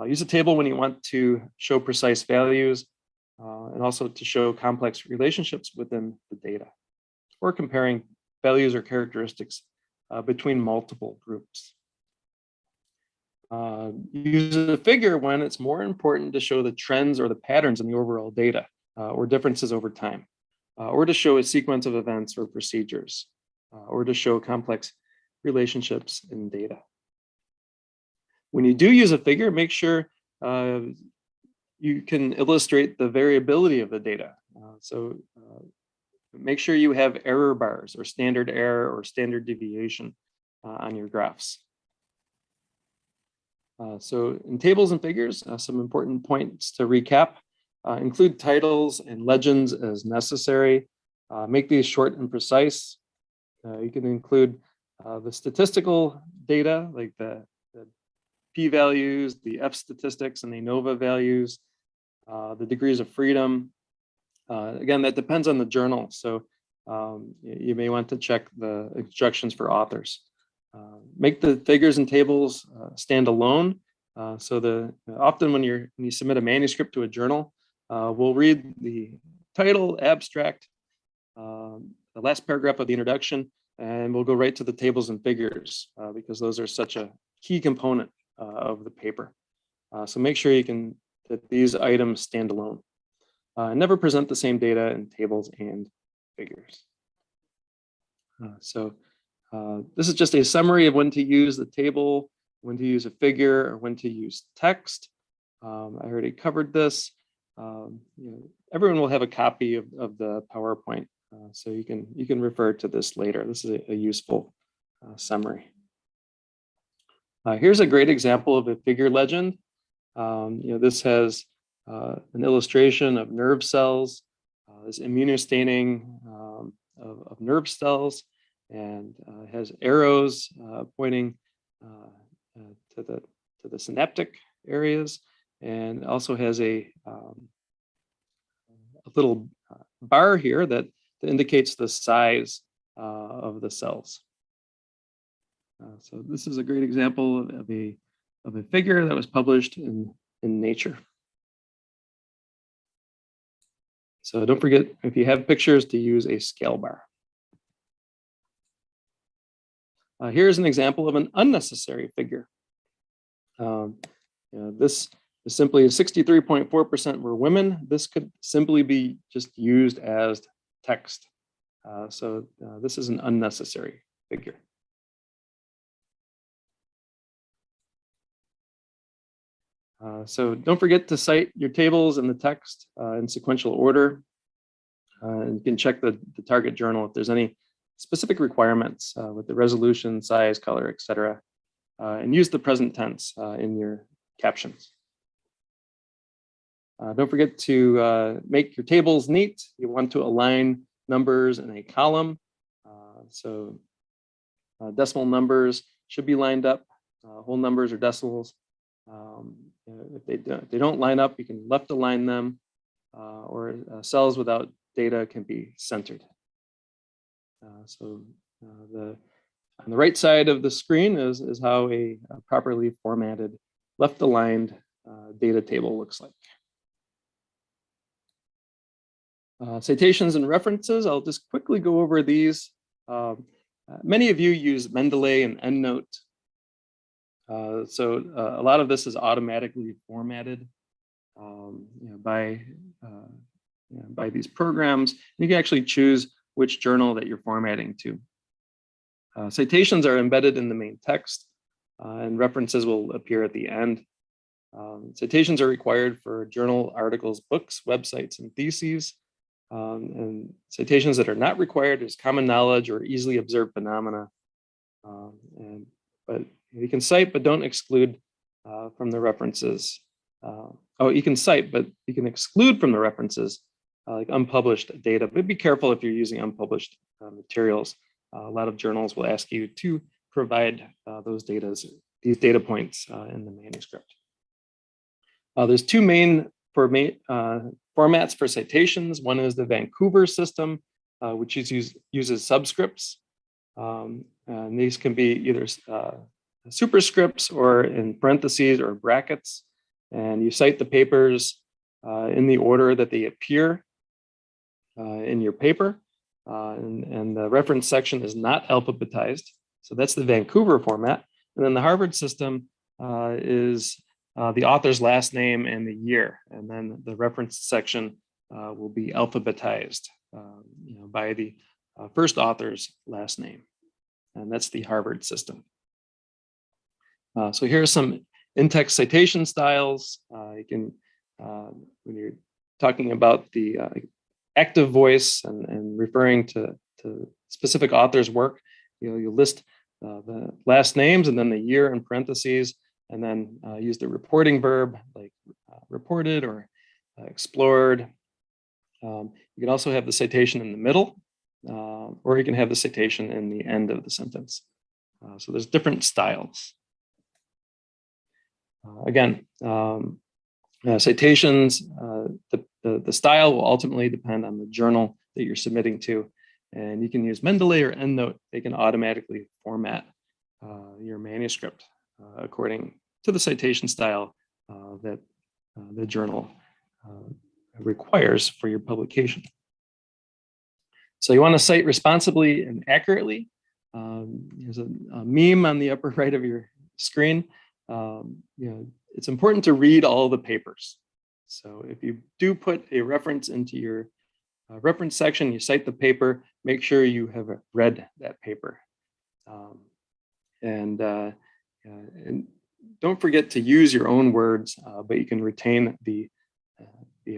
Speaker 1: Use a table when you want to show precise values and also to show complex relationships within the data, or comparing values or characteristics between multiple groups. Use a figure when it's more important to show the trends or the patterns in the overall data or differences over time, or to show a sequence of events or procedures, or to show complex relationships in data. When you do use a figure, make sure you can illustrate the variability of the data. Make sure you have error bars or standard error or standard deviation on your graphs. So in tables and figures, some important points to recap. Include titles and legends as necessary. Make these short and precise. You can include the statistical data, like the p-values, the f-statistics and ANOVA values, the degrees of freedom. Again, that depends on the journal. So you may want to check the instructions for authors. Make the figures and tables stand alone. So often when you submit a manuscript to a journal, we'll read the title, abstract, the last paragraph of the introduction, and we'll go right to the tables and figures because those are such a key component of the paper. So make sure that these items stand alone. Never present the same data in tables and figures. This is just a summary of when to use the table, when to use a figure, or when to use text. I already covered this. Everyone will have a copy of the PowerPoint, so you can refer to this later. This is a useful summary. Here's a great example of a figure legend. This has an illustration of nerve cells, this immunostaining of nerve cells, and has arrows pointing to the synaptic areas, and also has a little bar here that indicates the size of the cells. So this is a great example of a figure that was published in Nature. So don't forget, if you have pictures, to use a scale bar. Here's an example of an unnecessary figure. This is simply 63.4% were women. This could simply be just used as text. So this is an unnecessary figure. So don't forget to cite your tables and the text in sequential order. And you can check the target journal if there's any specific requirements with the resolution, size, color, etc. And use the present tense in your captions. Don't forget to make your tables neat. You want to align numbers in a column. So decimal numbers should be lined up, whole numbers or decimals. If they don't line up, you can left align them, or cells without data can be centered. On the right side of the screen is how a properly formatted, left aligned data table looks like. Citations and references, I'll just quickly go over these. Many of you use Mendeley and EndNote. So a lot of this is automatically formatted by these programs. You can actually choose which journal that you're formatting to. Citations are embedded in the main text, and references will appear at the end. Citations are required for journal articles, books, websites, and theses. And citations that are not required is common knowledge or easily observed phenomena. But you can cite, but don't exclude from the references. You can cite, but you can exclude from the references like unpublished data. But be careful if you're using unpublished materials. A lot of journals will ask you to provide these data points in the manuscript. There's two main formats for citations. One is the Vancouver system, which uses subscripts. And these can be either superscripts or in parentheses or brackets. And you cite the papers in the order that they appear in your paper. And the reference section is not alphabetized. So that's the Vancouver format. And then the Harvard system is the author's last name and the year. And then the reference section will be alphabetized by the first author's last name. And that's the Harvard system. So here are some in-text citation styles. You can, when you're talking about the active voice and referring to specific author's work, you list the last names and then the year in parentheses, and then use the reporting verb like reported or explored. You can also have the citation in the middle, or you can have the citation in the end of the sentence. So there's different styles. Again, citations, the style will ultimately depend on the journal that you're submitting to. And you can use Mendeley or EndNote. They can automatically format your manuscript according to the citation style that the journal requires for your publication. So you want to cite responsibly and accurately. There's a meme on the upper right of your screen. It's important to read all the papers. So if you do put a reference into your reference section, you cite the paper, make sure you have read that paper. And don't forget to use your own words, but you can retain the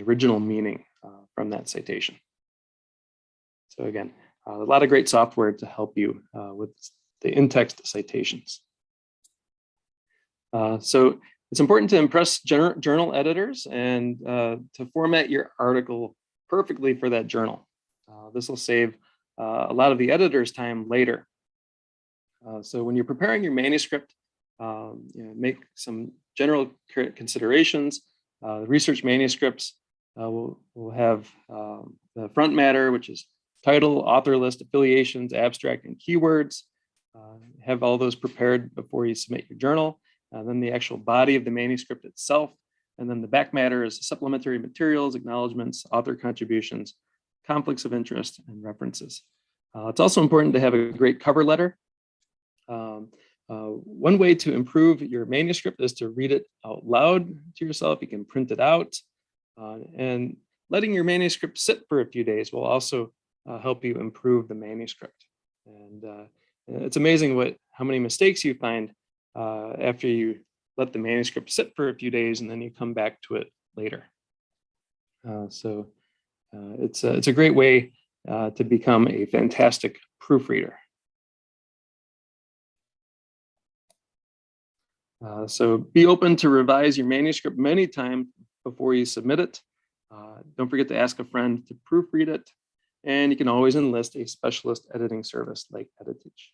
Speaker 1: original meaning from that citation. So again, a lot of great software to help you with the in-text citations. So it's important to impress journal editors and to format your article perfectly for that journal. This will save a lot of the editor's time later. So when you're preparing your manuscript, make some general considerations. Research manuscripts will have the front matter, which is title, author list, affiliations, abstract, and keywords. Have all those prepared before you submit your journal. Then the actual body of the manuscript itself. And then the back matter is supplementary materials, acknowledgements, author contributions, conflicts of interest, and references. It's also important to have a great cover letter. One way to improve your manuscript is to read it out loud to yourself. You can print it out. And letting your manuscript sit for a few days will also help you improve the manuscript. And it's amazing how many mistakes you find after you let the manuscript sit for a few days and then you come back to it later. So it's a great way to become a fantastic proofreader. So be open to revise your manuscript many times before you submit it. Don't forget to ask a friend to proofread it. And you can always enlist a specialist editing service like Editage.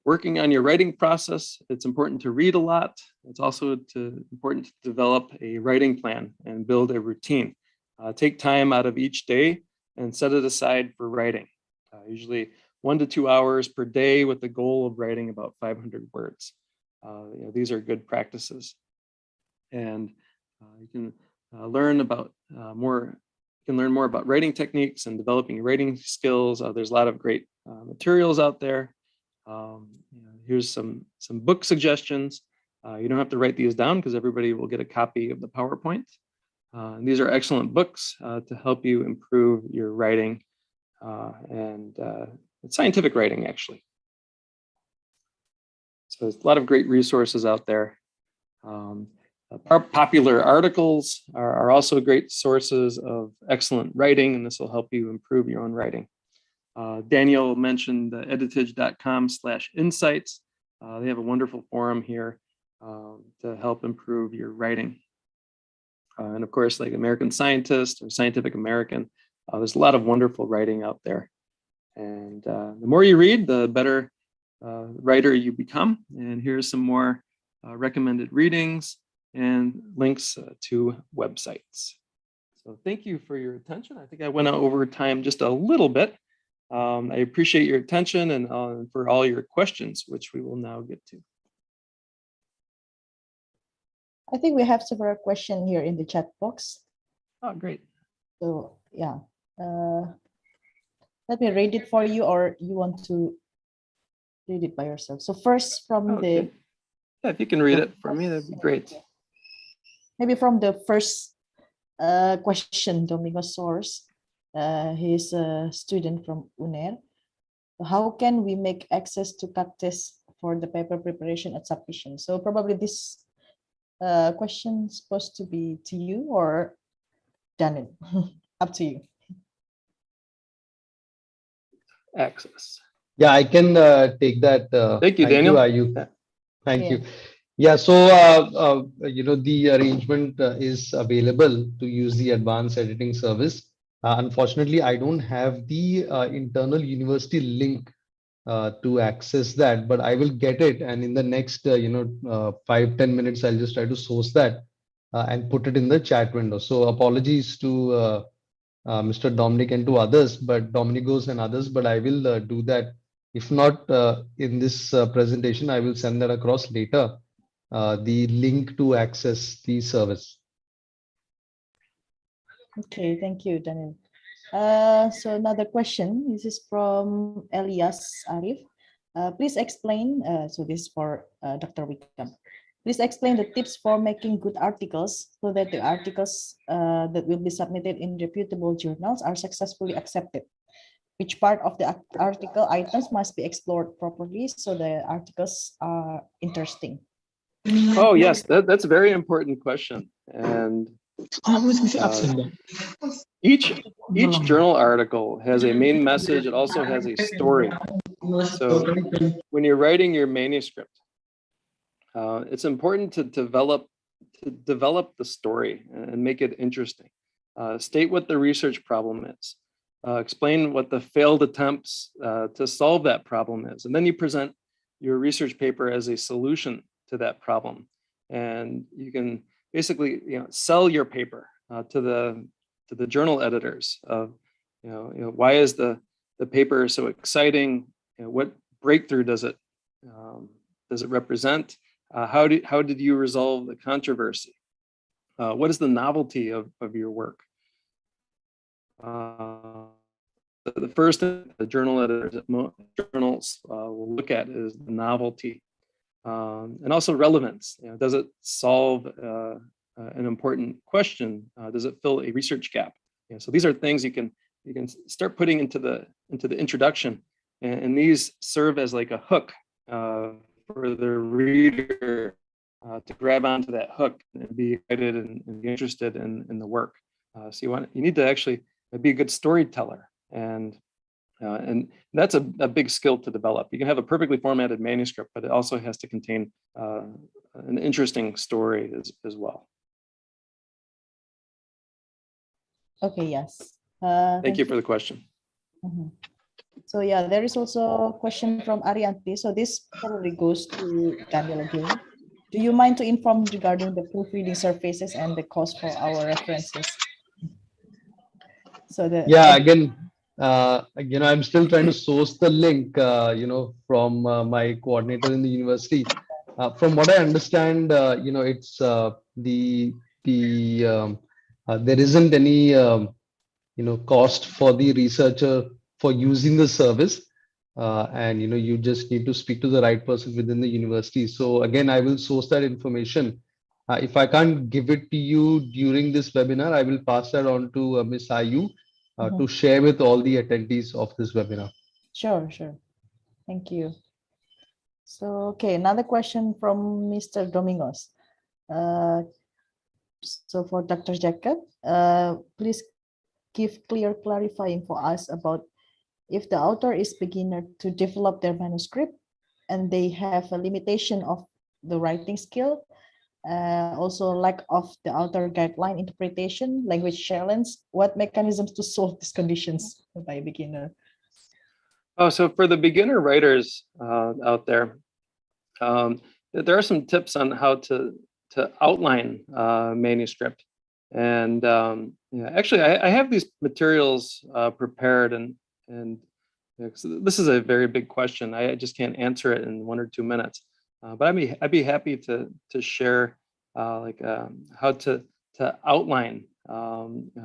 Speaker 1: Working on your writing process, it's important to read a lot. It's also important to develop a writing plan and build a routine. Take time out of each day and set it aside for writing. Usually 1 to 2 hours per day with the goal of writing about 500 words. These are good practices. And you can learn more about writing techniques and developing your writing skills. There's a lot of great materials out there. Here's some book suggestions. You don't have to write these down because everybody will get a copy of the PowerPoint. And these are excellent books to help you improve your writing and it's scientific writing, actually. So there's a lot of great resources out there. Popular articles are also great sources of excellent writing, and this will help you improve your own writing. Daniel mentioned editage.com/insights. They have a wonderful forum here to help improve your writing. And of course, like American Scientist or Scientific American, there's a lot of wonderful writing out there. And the more you read, the better writer you become. And here's some more recommended readings and links to websites. So thank you for your attention. I think I went over time just a little bit. I appreciate your attention and for all your questions, which we will now get to.
Speaker 2: I think we have several questions here in the chat box.
Speaker 1: Oh, great.
Speaker 2: So yeah, let me read it for you, or you want to read it by yourself. So first from the...
Speaker 1: Yeah, if you can read it for me, that'd be great.
Speaker 2: Maybe from the first question, Domingo Source. He's a student from Unair. How can we make access to Cactus for the paper preparation at submission? So probably this question is supposed to be to you or Daniel. Up to you.
Speaker 3: Access. Yeah, I can take that.
Speaker 1: Thank you, Daniel.
Speaker 3: Thank you. Yeah, so the arrangement is available to use the advanced editing service. Unfortunately, I don't have the internal university link to access that, but I will get it. And in the next, 5-10 minutes, I'll just try to source that and put it in the chat window. So apologies to Mr. Dominic and to others, but Dominicos and others, but I will do that. If not in this presentation, I will send that across later, the link to access the service.
Speaker 2: Okay, thank you, Daniel. So another question, this is from Elias Arif. Please explain, so this is for Dr. Wickham. Please explain the tips for making good articles so that the articles that will be submitted in reputable journals are successfully accepted. Which part of the article items must be explored properly so the articles are interesting?
Speaker 1: Oh, yes, that's a very important question. And each journal article has a main message. It also has a story. So when you're writing your manuscript, it's important to develop the story and make it interesting. State what the research problem is. Explain what the failed attempts to solve that problem is, and then you present your research paper as a solution to that problem. And you can basically, sell your paper to the journal editors of, why is the paper so exciting? What breakthrough does it represent? How did you resolve the controversy? What is the novelty of your work? The first thing the journal editors at journals will look at is the novelty and also relevance. Does it solve an important question? Does it fill a research gap? So these are things you can start putting into the introduction, and these serve as like a hook for the reader to grab onto that hook and be excited and be interested in the work. So you need to actually be a good storyteller, and that's a big skill to develop. You can have a perfectly formatted manuscript, but it also has to contain an interesting story as well.
Speaker 2: Okay, yes.
Speaker 1: Thank you for the question.
Speaker 2: Mm-hmm. So yeah, there is also a question from Arianti. So this probably goes to Daniel again. Do you mind to inform regarding the proofreading surfaces and the cost for our references? So
Speaker 3: again, I'm still trying to source the link, from my coordinator in the university. From what I understand, it's there isn't any cost for the researcher for using the service, and you just need to speak to the right person within the university. So again, I will source that information. If I can't give it to you during this webinar, I will pass that on to Ms. Ayu to share with all the attendees of this webinar.
Speaker 2: Sure. Thank you. So, okay, another question from Mr. Domingos. So for Dr. Jacob, please give clarifying for us about if the author is beginner to develop their manuscript and they have a limitation of the writing skill, also lack of the author guideline interpretation, language challenge, what mechanisms to solve these conditions by a beginner?
Speaker 1: Oh, so for the beginner writers out there, there are some tips on how to outline manuscript. And actually, I have these materials prepared, and this is a very big question. I just can't answer it in 1 or 2 minutes. But I'd be happy to share how to outline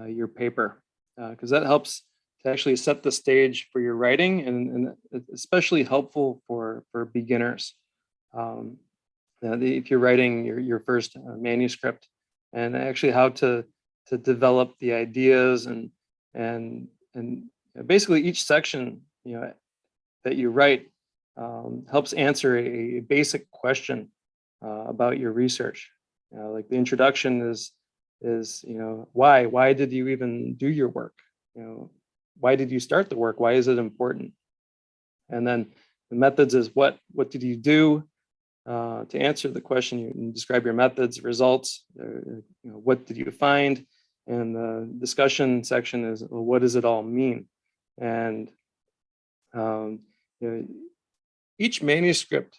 Speaker 1: your paper, because that helps to actually set the stage for your writing, and especially helpful for beginners. If you're writing your first manuscript, and actually how to develop the ideas and basically each section that you write helps answer a basic question about your research. Like the introduction is why did you even do your work? Why did you start the work? Why is it important? And then the methods is what did you do to answer the question? You describe your methods, results. What did you find? And the discussion section is, well, what does it all mean? And you know, each manuscript,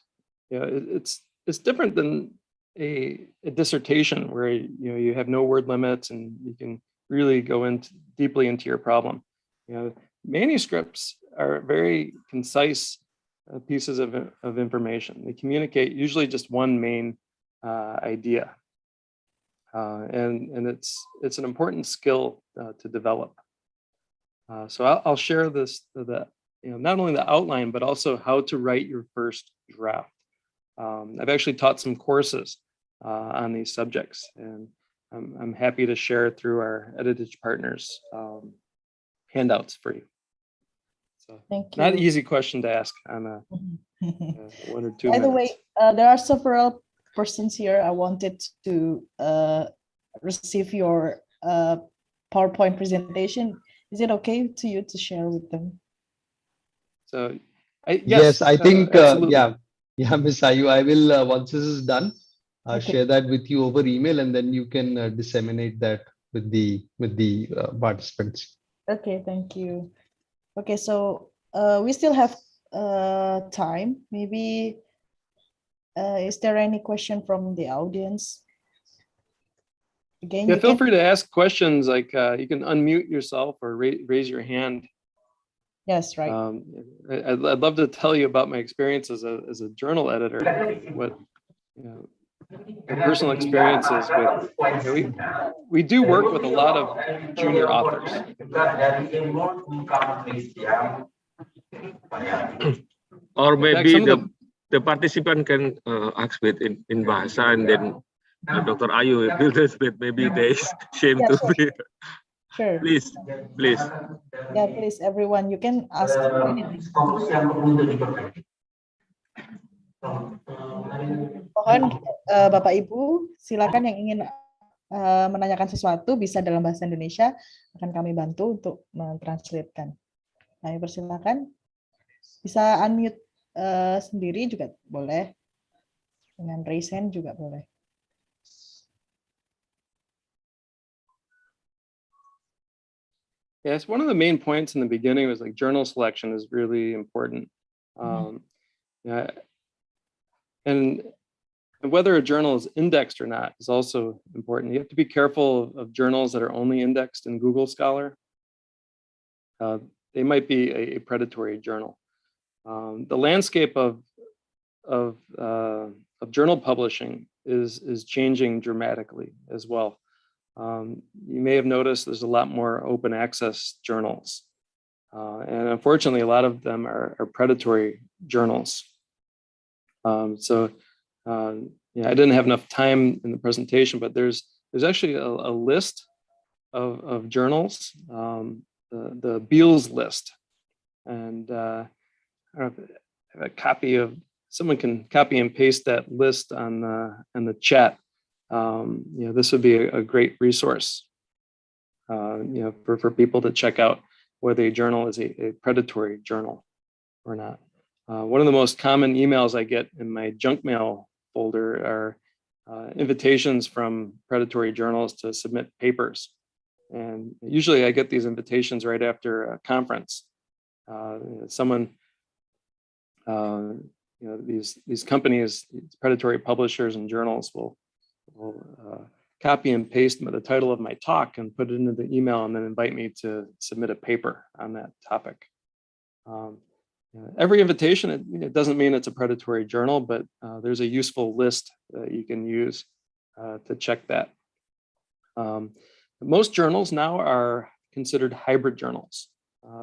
Speaker 1: it's different than a dissertation where you have no word limits and you can really go deeply into your problem. Manuscripts are very concise pieces of information. They communicate usually just one main idea, and it's an important skill to develop. So I'll share this not only the outline but also how to write your first draft. I've actually taught some courses on these subjects, and I'm happy to share through our Editage partners handouts for you. So
Speaker 2: Thank you.
Speaker 1: not an easy question to ask on a 1 or 2
Speaker 2: By
Speaker 1: minutes.
Speaker 2: the way, there are several persons here. I wanted to receive your PowerPoint presentation. Is it okay to you to share with them?
Speaker 1: So
Speaker 3: Yes, I think,
Speaker 1: absolutely.
Speaker 3: yeah, Ms. Ayu, I will, once this is done,
Speaker 2: Okay.
Speaker 3: share that with you over email, and then you can disseminate that with the participants.
Speaker 2: Okay, thank you. Okay, so we still have time. Maybe is there any question from the audience? Again,
Speaker 1: Yeah,
Speaker 2: you
Speaker 1: feel
Speaker 2: can.
Speaker 1: free to ask questions. Like you can unmute yourself or raise your hand.
Speaker 2: Yes, right.
Speaker 1: I'd love to tell you about my experience as a journal editor. What my personal experiences with. We do work with a lot of junior authors.
Speaker 4: Or maybe
Speaker 1: some of
Speaker 4: the participant can ask it in Bahasa, and then Dr. Ayu will translate. Maybe they shame
Speaker 2: Yeah,
Speaker 4: to
Speaker 2: sure.
Speaker 4: be.
Speaker 2: Sure.
Speaker 4: Please.
Speaker 2: Yeah, please, everyone, you can ask anything. Mohon Bapak Ibu, silakan yang ingin menanyakan sesuatu bisa dalam bahasa Indonesia, akan kami bantu untuk mentranslatekan. Kami persilakan. Bisa unmute sendiri juga boleh. Dengan raise hand juga boleh.
Speaker 1: Yes, one of the main points in the beginning was like journal selection is really important. And whether a journal is indexed or not is also important. You have to be careful of journals that are only indexed in Google Scholar. They might be a predatory journal. The landscape of journal publishing is changing dramatically as well. You may have noticed there's a lot more open access journals. And unfortunately, a lot of them are predatory journals. I didn't have enough time in the presentation, but there's actually a list of journals, the Beals list. And I don't know if I have a copy of, someone can copy and paste that list on the chat. This would be a great resource, for people to check out whether a journal is a predatory journal or not. One of the most common emails I get in my junk mail folder are invitations from predatory journals to submit papers. And usually I get these invitations right after a conference. Someone, these companies, these predatory publishers and journals will copy and paste the title of my talk and put it into the email and then invite me to submit a paper on that topic. Every invitation, it doesn't mean it's a predatory journal, but there's a useful list that you can use to check that. Most journals now are considered hybrid journals.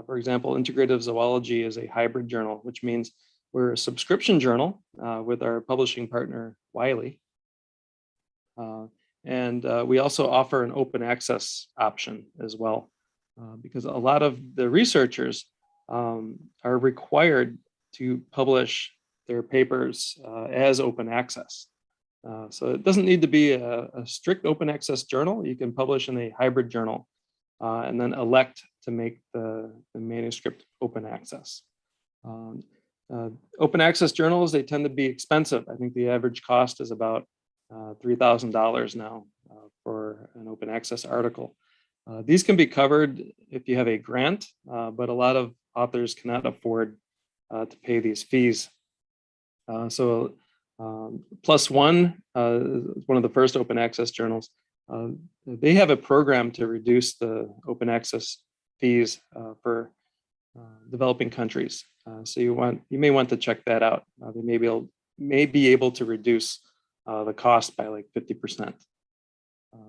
Speaker 1: For example, Integrative Zoology is a hybrid journal, which means we're a subscription journal with our publishing partner, Wiley. And we also offer an open access option as well, because a lot of the researchers are required to publish their papers as open access. So it doesn't need to be a strict open access journal. You can publish in a hybrid journal and then elect to make the manuscript open access. Open access journals, they tend to be expensive. I think the average cost is about $3,000 now for an open access article. These can be covered if you have a grant, but a lot of authors cannot afford to pay these fees. So Plus One, one of the first open access journals, they have a program to reduce the open access fees for developing countries. So you may want to check that out. They may be able to reduce the cost by like 50%.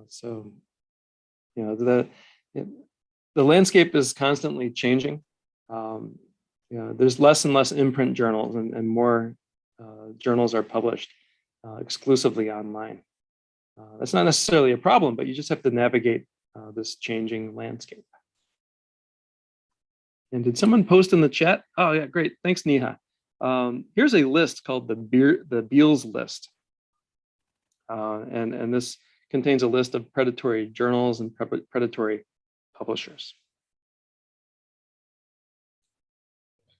Speaker 1: So, you know, the landscape is constantly changing. You know, there's less and less imprint journals, and more journals are published exclusively online. That's not necessarily a problem, but you just have to navigate this changing landscape. And did someone post in the chat? Oh yeah, great. Thanks, Neha. Here's a list called the Beals list. And this contains a list of predatory journals and predatory publishers.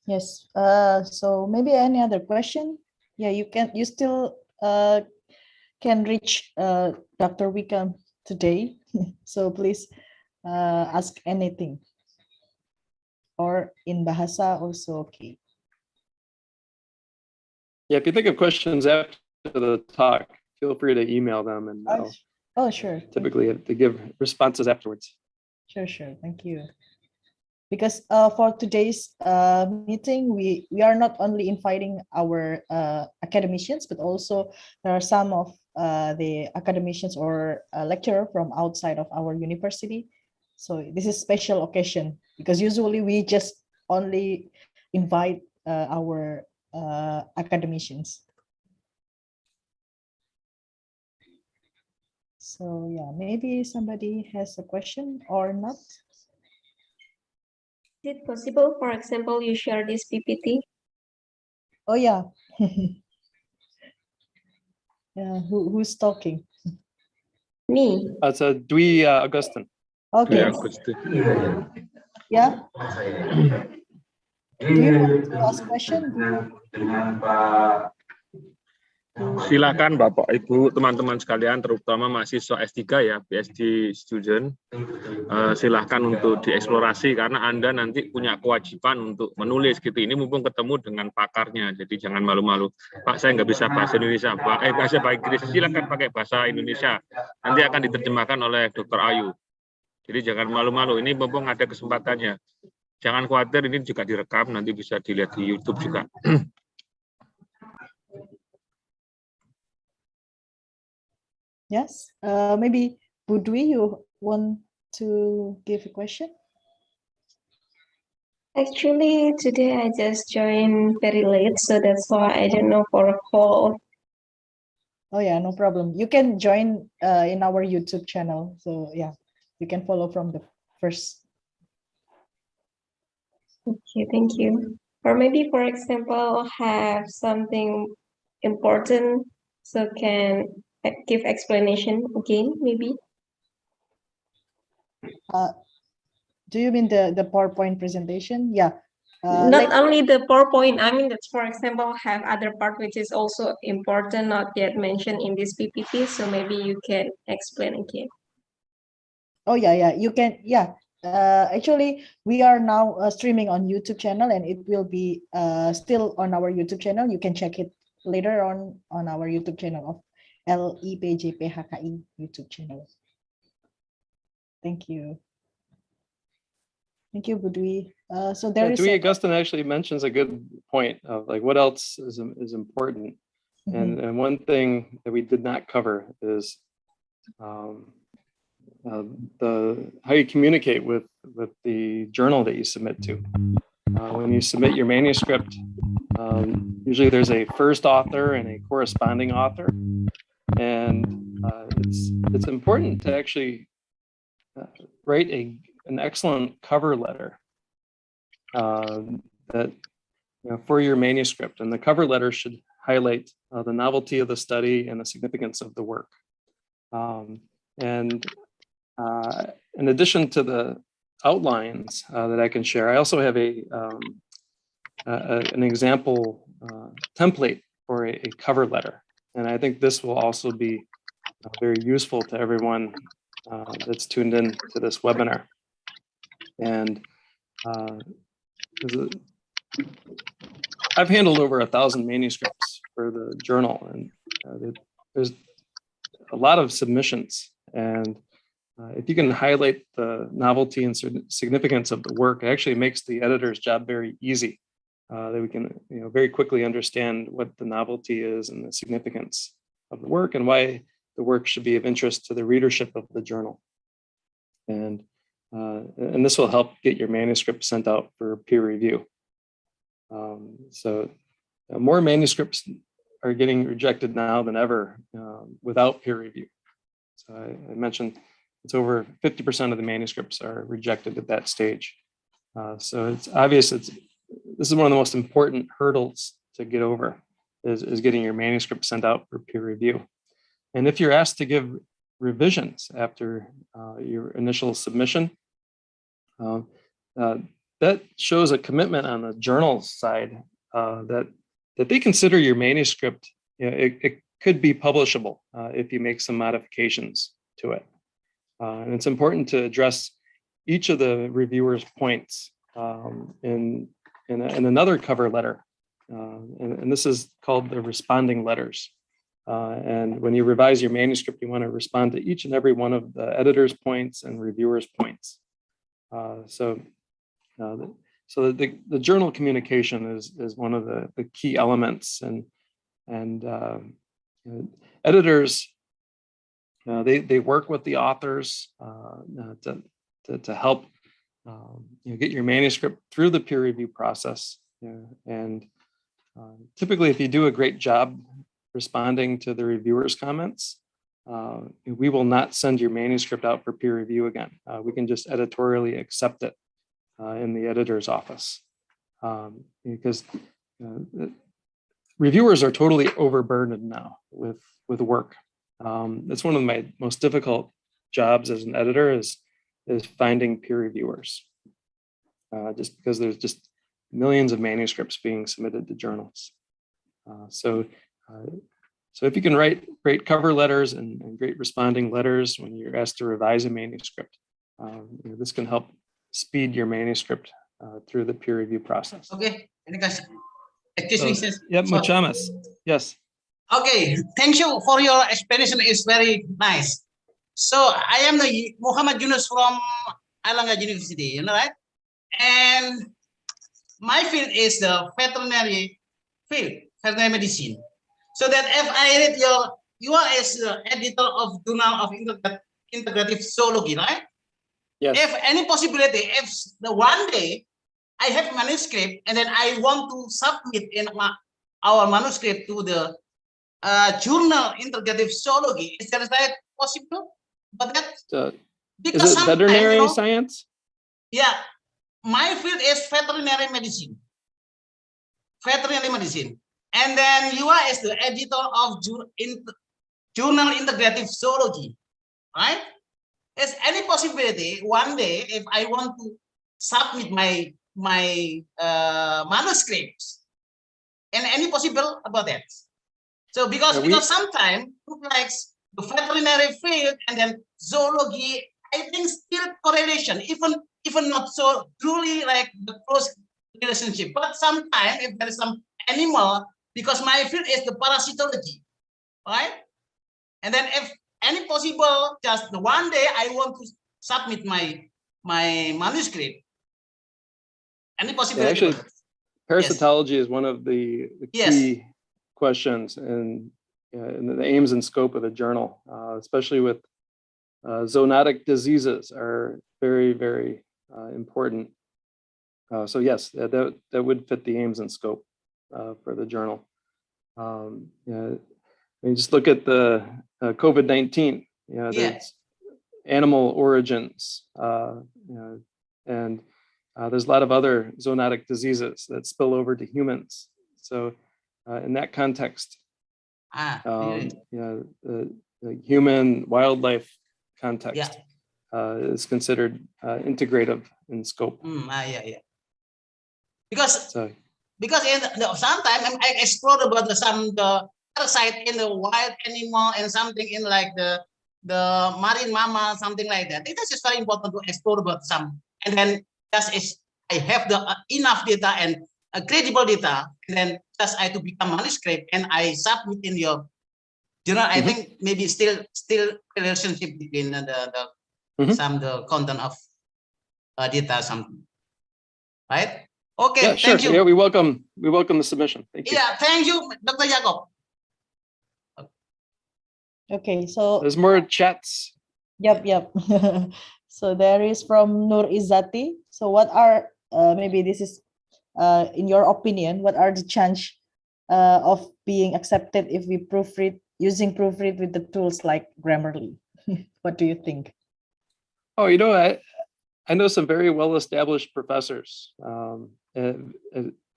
Speaker 2: Yes. So maybe any other question? Yeah, you still can reach Dr. Wickham today. So please ask anything. Or in Bahasa also okay.
Speaker 1: Yeah, if you think of questions after the talk, feel free to email them, and
Speaker 2: oh sure.
Speaker 1: Typically have to give responses afterwards.
Speaker 2: Sure. Thank you. Because for today's meeting, we are not only inviting our academicians, but also there are some of the academicians or lecturer from outside of our university. So this is special occasion because usually we just only invite our academicians. So yeah, maybe somebody has a question or not.
Speaker 5: Is it possible, for example, you share this PPT?
Speaker 2: Oh yeah. Yeah, who's talking?
Speaker 5: Me.
Speaker 1: It's a Dwi Augustine.
Speaker 2: Okay. Yeah. Do you want to ask question?
Speaker 4: Silakan Bapak Ibu teman-teman sekalian, terutama mahasiswa S3 ya, PhD student, silahkan untuk dieksplorasi karena Anda nanti punya kewajiban untuk menulis gitu. Ini mumpung ketemu dengan pakarnya, jadi jangan malu-malu. Pak, saya nggak bisa bahasa Indonesia, bahasa Inggris, silakan pakai bahasa Indonesia. Nanti akan diterjemahkan oleh Dr. Ayu. Jadi jangan malu-malu, ini mumpung ada kesempatannya. Jangan khawatir, ini juga direkam, nanti bisa dilihat di YouTube juga.
Speaker 2: Yes, maybe Budwi, you want to give a question?
Speaker 5: Actually, today I just joined very late, so that's why I don't know for a call.
Speaker 2: Oh yeah, no problem. You can join in our YouTube channel. So yeah, you can follow from the first.
Speaker 5: Okay, thank you. Or maybe, for example, have something important, so can give explanation again, maybe.
Speaker 2: Do you mean the PowerPoint presentation? Yeah.
Speaker 5: Not only the PowerPoint, I mean, that's, for example, have other part which is also important, not yet mentioned in this PPT, so maybe you can explain again.
Speaker 2: Oh yeah, you can, yeah. Actually, we are now streaming on YouTube channel, and it will be still on our YouTube channel. You can check it later on our YouTube channel of LIPJPHKI YouTube channel. Thank you. Thank you, Budwi. So there is
Speaker 1: Dwi Augustine actually mentions a good point of like what else is important.
Speaker 2: Mm-hmm.
Speaker 1: And one thing that we did not cover is how you communicate with the journal that you submit to. When you submit your manuscript, usually there's a first author and a corresponding author, and it's important to actually write an excellent cover letter that for your manuscript, and the cover letter should highlight the novelty of the study and the significance of the work. And in addition to the outlines that I can share, I also have an example template for a cover letter, and I think this will also be very useful to everyone that's tuned in to this webinar. And I've handled over 1,000 manuscripts for the journal, and there's a lot of submissions. And if you can highlight the novelty and significance of the work, it actually makes the editor's job very easy. That we can, very quickly understand what the novelty is and the significance of the work and why the work should be of interest to the readership of the journal. And this will help get your manuscript sent out for peer review. So more manuscripts are getting rejected now than ever without peer review. So I mentioned it's over 50% of the manuscripts are rejected at that stage. So it's obvious this is one of the most important hurdles to get over is getting your manuscript sent out for peer review. And if you're asked to give revisions after your initial submission, that shows a commitment on the journal side that they consider your manuscript, it could be publishable if you make some modifications to it. And it's important to address each of the reviewer's points in another cover letter. And this is called the responding letters. And when you revise your manuscript, you want to respond to each and every one of the editor's points and reviewer's points. So the journal communication is one of the key elements, and editors they work with the authors to help get your manuscript through the peer review process. And typically, if you do a great job responding to the reviewer's comments, we will not send your manuscript out for peer review again. We can just editorially accept it in the editor's office, because reviewers are totally overburdened now with work. It's one of my most difficult jobs as an editor is finding peer reviewers, just because there's just millions of manuscripts being submitted to journals. So if you can write great cover letters and great responding letters when you're asked to revise a manuscript, this can help speed your manuscript through the peer review process.
Speaker 6: Okay, excuse me, sir.
Speaker 1: Yep, Muchamas. Yes.
Speaker 6: Okay, thank you for your explanation. It's very nice. So I am the Muhammad Yunus from Airlangga University, right? And my field is the veterinary field, veterinary medicine. So that if I read you are as the editor of Journal of Integrative Zoology, right?
Speaker 1: Yes.
Speaker 6: If any possibility, if the one day I have manuscript and then I want to submit in our manuscript to the Journal Integrative Zoology, is that possible? But that
Speaker 1: is it veterinary science?
Speaker 6: Yeah, my field is veterinary medicine. Veterinary medicine. And then you are as the editor of Journal Integrative Zoology, right? Is any possibility one day if I want to submit my manuscripts, and any possible about that? So because sometimes like the veterinary field and then zoology, I think still correlation, even not so truly like the close relationship. But sometimes if there is some animal, because my field is the parasitology, right? And then if any possible, just the one day I want to submit my manuscript. Any possibility?
Speaker 1: Yeah, actually, parasitology is one of the key questions and the aims and scope of the journal, especially with zoonotic diseases are very, very important. So yes, that would fit the aims and scope for the journal. Just look at the COVID-19. There's animal origins, and there's a lot of other zoonotic diseases that spill over to humans. So in that context, the human wildlife context is considered integrative in scope.
Speaker 6: Because in sometimes I explore about the parasite in the wild animal and something in like the marine mammal, something like that. It is just very important to explore about some, and then just is I have the enough data and credible data, and then just I to become manuscript and I submit in your journal. I think maybe still relationship between the content of data something, right? Okay,
Speaker 1: Yeah, sure.
Speaker 6: thank you.
Speaker 1: Yeah, we welcome the submission. Thank you.
Speaker 6: Yeah, thank you, Dr. Jacob.
Speaker 2: Okay, so
Speaker 1: There's more chats.
Speaker 2: yep. So there is from Nur Izzati. So what are maybe this is in your opinion, what are the chance of being accepted if we proofread using proofread with the tools like Grammarly? What do you think?
Speaker 1: Oh, you know, I know some very well-established professors at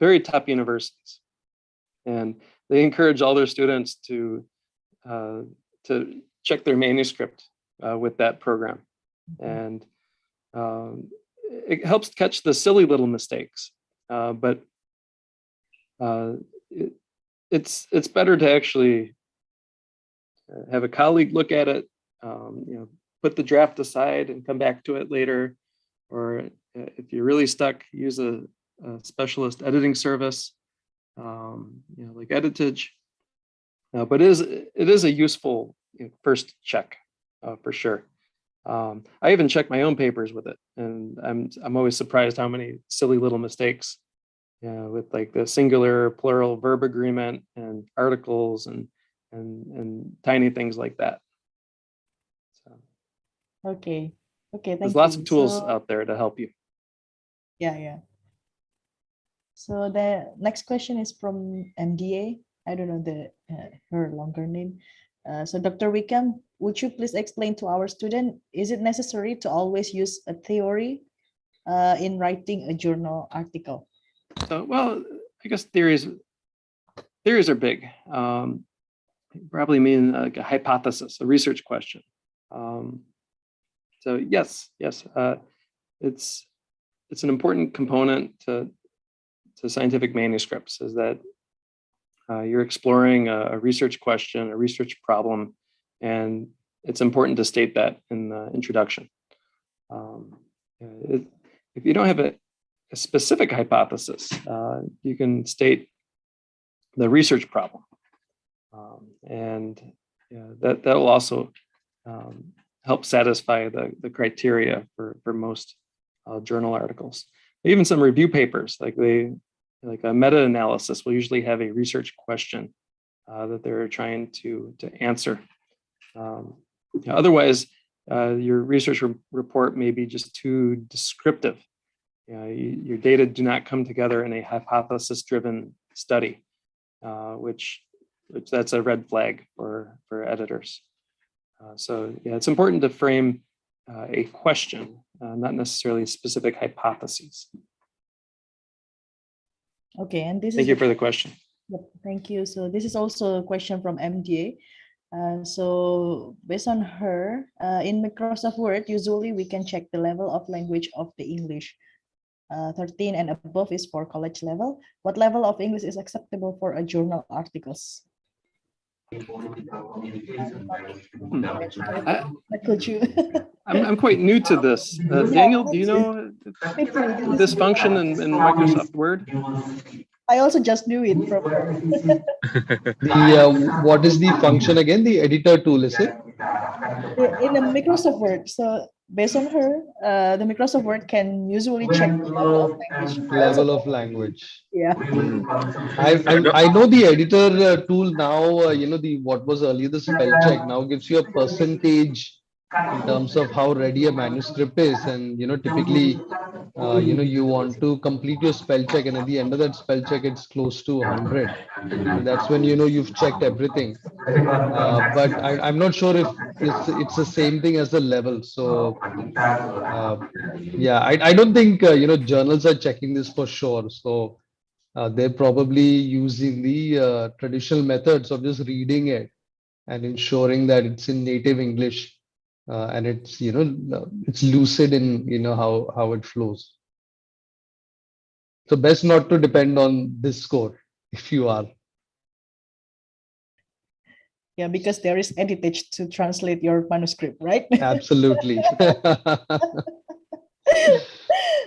Speaker 1: very top universities, and they encourage all their students to check their manuscript with that program, and it helps catch the silly little mistakes. But it's better to actually have a colleague look at it, put the draft aside and come back to it later, or if you're really stuck, use a specialist editing service, like Editage. But it is a useful first check for sure. I even check my own papers with it, and I'm always surprised how many silly little mistakes, with like the singular plural verb agreement and articles and tiny things like that. So,
Speaker 2: Okay, thank
Speaker 1: there's lots
Speaker 2: you.
Speaker 1: of tools
Speaker 2: So,
Speaker 1: out there to help you.
Speaker 2: yeah. So the next question is from MDA. I don't know her longer name. So Dr. Wickham, would you please explain to our student, is it necessary to always use a theory in writing a journal article?
Speaker 1: So, well, I guess theories are big. Probably mean like a hypothesis, a research question. So yes, it's an important component to scientific manuscripts, is that you're exploring a research question, a research problem, and it's important to state that in the introduction. If you don't have a specific hypothesis, you can state the research problem, and that will also help satisfy the criteria for most journal articles. Even some review papers, like a meta-analysis, will usually have a research question that they're trying to answer. Otherwise, your research report may be just too descriptive. Your data do not come together in a hypothesis-driven study, which that's a red flag for editors. So yeah, it's important to frame a question, not necessarily specific hypotheses.
Speaker 2: Okay, and this
Speaker 1: Thank
Speaker 2: is
Speaker 1: you for the question.
Speaker 2: Yep, thank you. So this is also a question from MDA. So based on her, in Microsoft Word, usually we can check the level of language of the English. 13 and above is for college level. What level of English is acceptable for a journal articles? Could you?
Speaker 1: I'm quite new to this. Daniel, do you know this function in Microsoft Word?
Speaker 2: I also just knew it from her.
Speaker 3: What is the function again? The editor tool, is it?
Speaker 2: In the Microsoft Word. So based on her, the Microsoft Word can usually check the level of language.
Speaker 3: Level of language.
Speaker 2: Yeah.
Speaker 3: I know the editor tool now. What was earlier the spell check now gives you a percentage in terms of how ready a manuscript is, and typically you want to complete your spell check, and at the end of that spell check it's close to 100, and that's when you've checked everything. But I'm not sure if it's the same thing as the level. So yeah, I don't think journals are checking this for sure. So they're probably using the traditional methods of just reading it and ensuring that it's in native English, and it's it's lucid in how it flows. So best not to depend on this score if you are.
Speaker 2: Yeah, because there is Editage to translate your manuscript, right?
Speaker 3: Absolutely.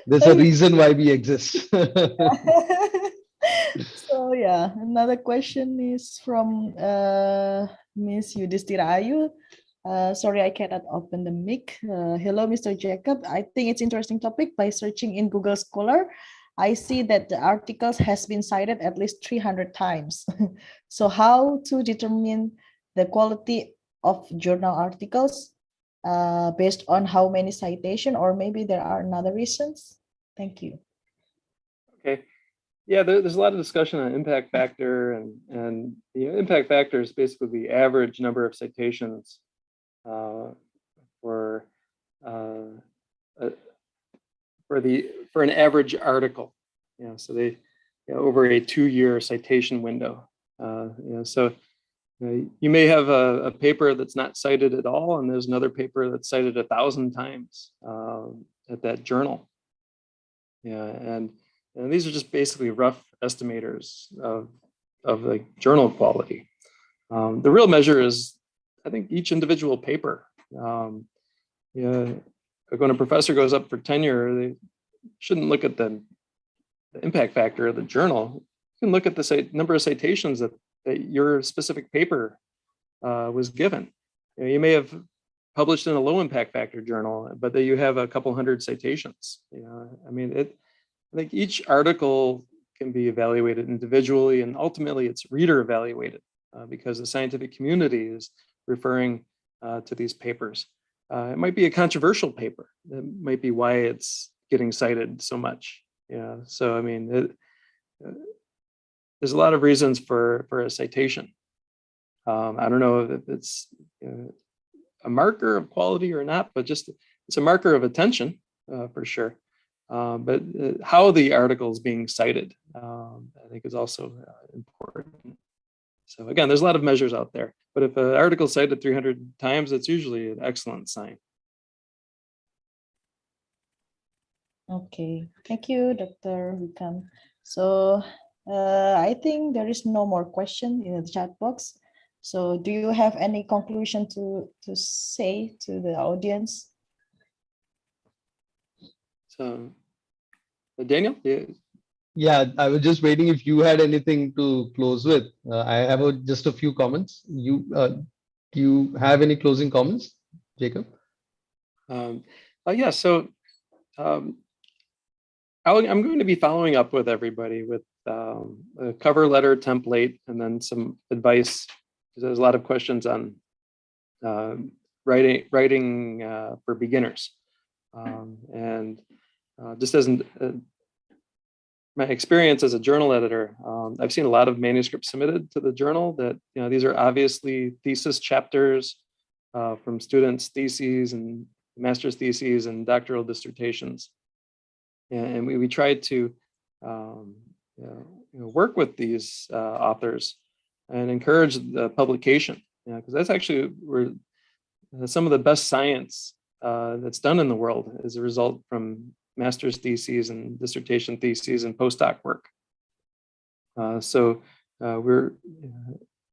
Speaker 3: There's a reason why we exist.
Speaker 2: yeah, another question is from Miss Yudhistira Ayu. Sorry, I cannot open the mic. Hello, Mr. Jacob. I think it's interesting topic. By searching in Google Scholar, I see that the articles has been cited at least 300 times. So how to determine the quality of journal articles based on how many citation, or maybe there are another reasons? Thank you.
Speaker 1: Okay. Yeah, there's a lot of discussion on impact factor, and the impact factor is basically the average number of citations for an average article. So they over a 2-year citation window. So you may have a paper that's not cited at all, and there's another paper that's cited 1,000 times at that journal. And these are just basically rough estimators of the journal quality. The real measure is, I think, each individual paper. When a professor goes up for tenure, they shouldn't look at the impact factor of the journal. You can look at the number of citations that your specific paper was given. You may have published in a low impact factor journal, but that you have a couple hundred citations. I think each article can be evaluated individually, and ultimately it's reader evaluated because the scientific community is referring to these papers. It might be a controversial paper. That might be why it's getting cited so much. So I mean, there's a lot of reasons for a citation. I don't know if it's a marker of quality or not, but just it's a marker of attention for sure. But how the article is being cited, I think, is also important. So again, there's a lot of measures out there, but if an article is cited 300 times, it's usually an excellent sign.
Speaker 2: Okay, thank you, Dr. Wickham. So I think there is no more question in the chat box. So do you have any conclusion to say to the audience?
Speaker 1: So Daniel?
Speaker 3: Yeah, I was just waiting if you had anything to close with. I have just a few comments. Do you have any closing comments, Jacob?
Speaker 1: Yeah, so I'm going to be following up with everybody with a cover letter template and then some advice, because there's a lot of questions on writing for beginners. Just as my experience as a journal editor, I've seen a lot of manuscripts submitted to the journal that, these are obviously thesis chapters from students' theses and master's theses and doctoral dissertations. And we tried to work with these authors and encourage the publication, because that's actually where some of the best science that's done in the world as a result from master's theses and dissertation theses and postdoc work. So we're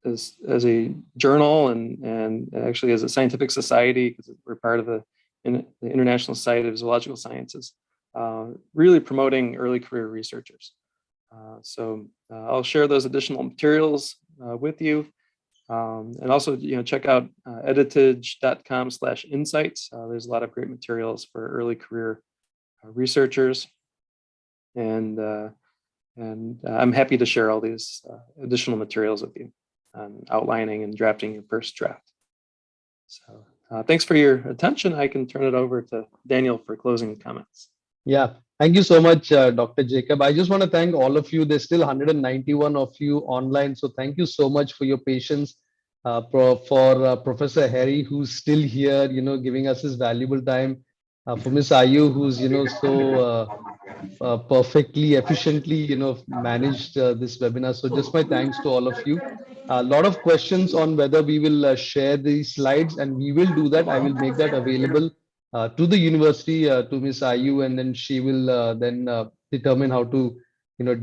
Speaker 1: as a journal and actually as a scientific society, because we're part of the International Society of Zoological Sciences, really promoting early career researchers. So I'll share those additional materials with you. And also, check out editage.com/insights. There's a lot of great materials for early career researchers, and I'm happy to share all these additional materials with you on outlining and drafting your first draft. So thanks for your attention. I can turn it over to Daniel for closing comments.
Speaker 3: Yeah, thank you so much, Dr. Jacob. I just want to thank all of you. There's still 191 of you online, so thank you so much for your patience. For Professor Harry, who's still here, giving us his valuable time. For Miss Ayu, who's so perfectly, efficiently, managed this webinar. So just my thanks to all of you. A lot of questions on whether we will share these slides, and we will do that. I will make that available to the university, to Miss Ayu, and then she will then determine how to,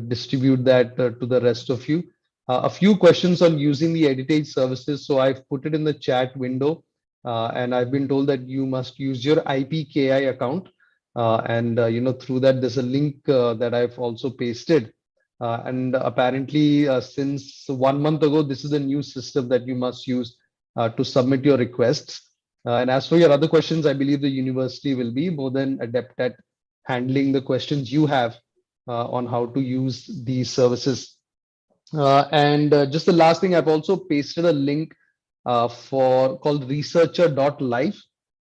Speaker 3: distribute that to the rest of you. A few questions on using the Editage services. So I've put it in the chat window, and I've been told that you must use your IPKI account. Through that, there's a link that I've also pasted. And apparently, since 1 month ago, this is a new system that you must use to submit your requests. And as for your other questions, I believe the university will be more than adept at handling the questions you have on how to use these services. And just the last thing, I've also pasted a link for called researcher.life.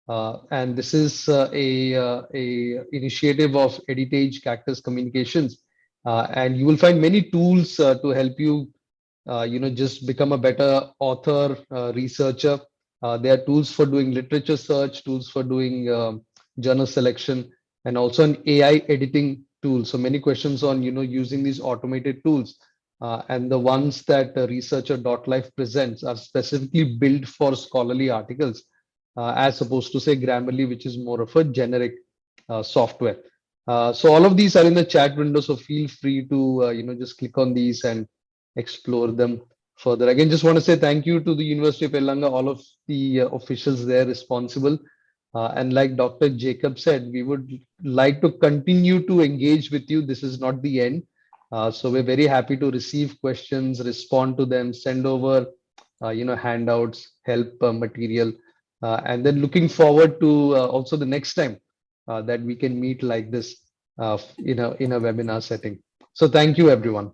Speaker 3: And this is a initiative of Editage Cactus Communications. And you will find many tools to help you, just become a better author, researcher. There are tools for doing literature search, tools for doing journal selection, and also an AI editing tool. So many questions on, using these automated tools. And the ones that researcher.life presents are specifically built for scholarly articles, as opposed to say Grammarly, which is more of a generic software. So all of these are in the chat window, so feel free to just click on these and explore them further. Again, just want to say thank you to the University of Erlangen, all of the officials there responsible. And like Dr. Jacob said, we would like to continue to engage with you. This is not the end. So we're very happy to receive questions, respond to them, send over handouts, help material, and then looking forward to also the next time that we can meet like this in a webinar setting. So thank you, everyone.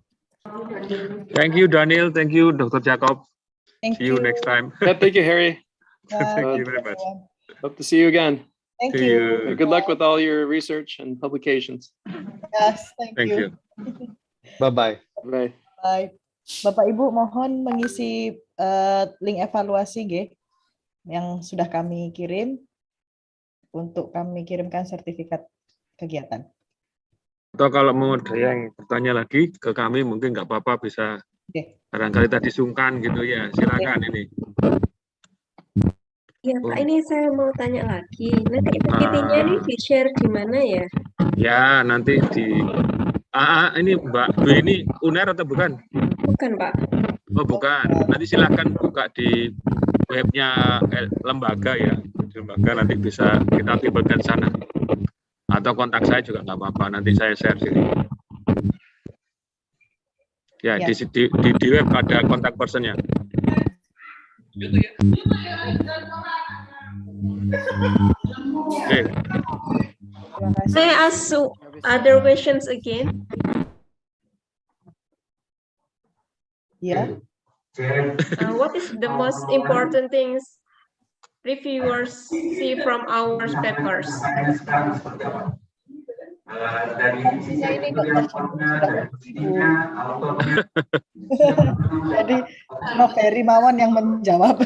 Speaker 4: Thank you, Daniel. Thank you, Dr. Jacob.
Speaker 2: Thank
Speaker 4: See you next time.
Speaker 1: Yeah, thank you, Harry.
Speaker 4: Thank you very much.
Speaker 1: Hope to see you again.
Speaker 2: Thank
Speaker 4: See
Speaker 2: you.
Speaker 4: you.
Speaker 1: Good luck with all your research and publications.
Speaker 2: Yes, thank
Speaker 4: Thank
Speaker 2: you.
Speaker 4: you.
Speaker 3: Bye-bye.
Speaker 1: Bye.
Speaker 2: Baik. Bapak Ibu mohon mengisi link evaluasi yang sudah kami kirim untuk kami kirimkan sertifikat kegiatan.
Speaker 4: Atau kalau mau ada yang bertanya lagi ke kami, mungkin nggak apa-apa, bisa barangkali tadi sungkan gitu ya. Silakan ini.
Speaker 5: Ya Pak, ini saya mau tanya lagi. Nanti PPT-nya ini di-share di mana ya?
Speaker 4: Ya, nanti di ini Mbak Dwi ini Unair atau bukan?
Speaker 5: Bukan Pak.
Speaker 4: Oh bukan. Nanti silakan buka di webnya lembaga ya. Di lembaga nanti bisa kita timbulkan sana. Atau kontak saya juga nggak apa-apa. Nanti saya share sini. Ya,
Speaker 2: Ya.
Speaker 4: Di web ada kontak personnya. Oke.
Speaker 2: Terima kasih.
Speaker 5: May I ask other questions again?
Speaker 2: Ya.
Speaker 5: What is the most important things reviewers see from our papers?
Speaker 2: Ini Dr. Jadi cuma Ferry Mawan yang menjawab.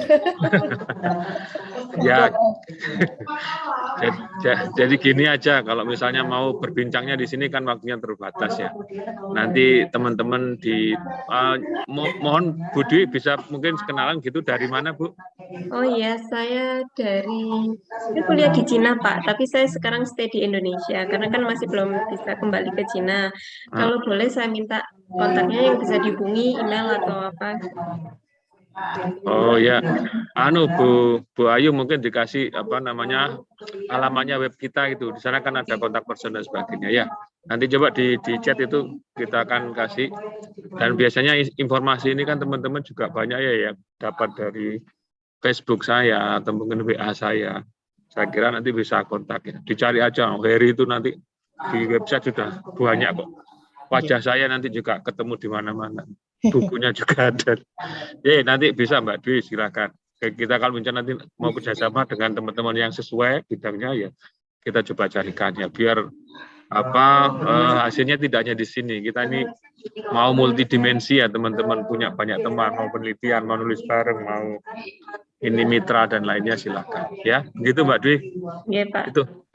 Speaker 4: Ya, jadi gini aja, kalau misalnya mau berbincangnya di sini kan waktunya terbatas ya. Nanti teman-teman mohon Bu Dwi bisa mungkin kenalan gitu, dari mana Bu?
Speaker 5: Oh iya, saya kuliah di Cina Pak, tapi saya sekarang stay di Indonesia karena kan masih belum bisa kembali ke Cina. Kalau boleh saya minta kontaknya yang bisa dihubungi, email atau apa?
Speaker 4: Oh ya, Bu Ayu mungkin dikasih alamatnya web kita itu. Di sana kan ada kontak person dan sebagainya ya. Nanti coba di chat itu kita akan kasih. Dan biasanya informasi ini kan teman-teman juga banyak ya dapat dari Facebook saya atau mungkin WA saya. Saya kira nanti bisa kontak ya. Dicari aja Harry itu nanti di website sudah banyak kok. Wajah saya nanti juga ketemu di mana-mana. Bukunya juga ada. Ya, nanti bisa Mbak Dwi, silakan. Kita kalau misalnya nanti mau kerjasama dengan teman-teman yang sesuai bidangnya ya, kita coba carikan ya, biar hasilnya tidak hanya di sini. Kita ini mau multidimensi ya, teman-teman punya banyak teman, mau penelitian, mau nulis bareng, mau ini mitra dan lainnya, silakan ya. Gitu Mbak Dwi.
Speaker 5: Iya Pak.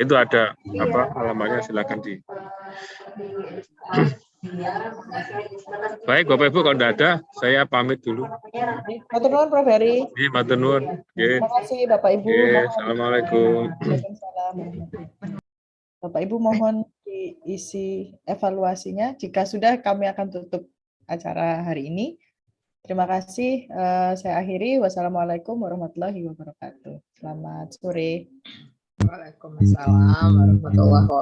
Speaker 4: Itu ada alamatnya, silakan di. Baik Bapak Ibu, kalau tidak ada saya pamit dulu.
Speaker 2: Matur nuwun Prof. Ferry.
Speaker 4: Iya, matur nuwun.
Speaker 2: Terima kasih Bapak Ibu.
Speaker 4: Assalamualaikum.
Speaker 2: Waalaikumsalam. Bapak Ibu mohon diisi evaluasinya. Jika sudah, kami akan tutup acara hari ini. Terima kasih. Saya akhiri. Wassalamualaikum warahmatullahi wabarakatuh. Selamat sore.
Speaker 7: Waalaikumsalam warahmatullahi wabarakatuh.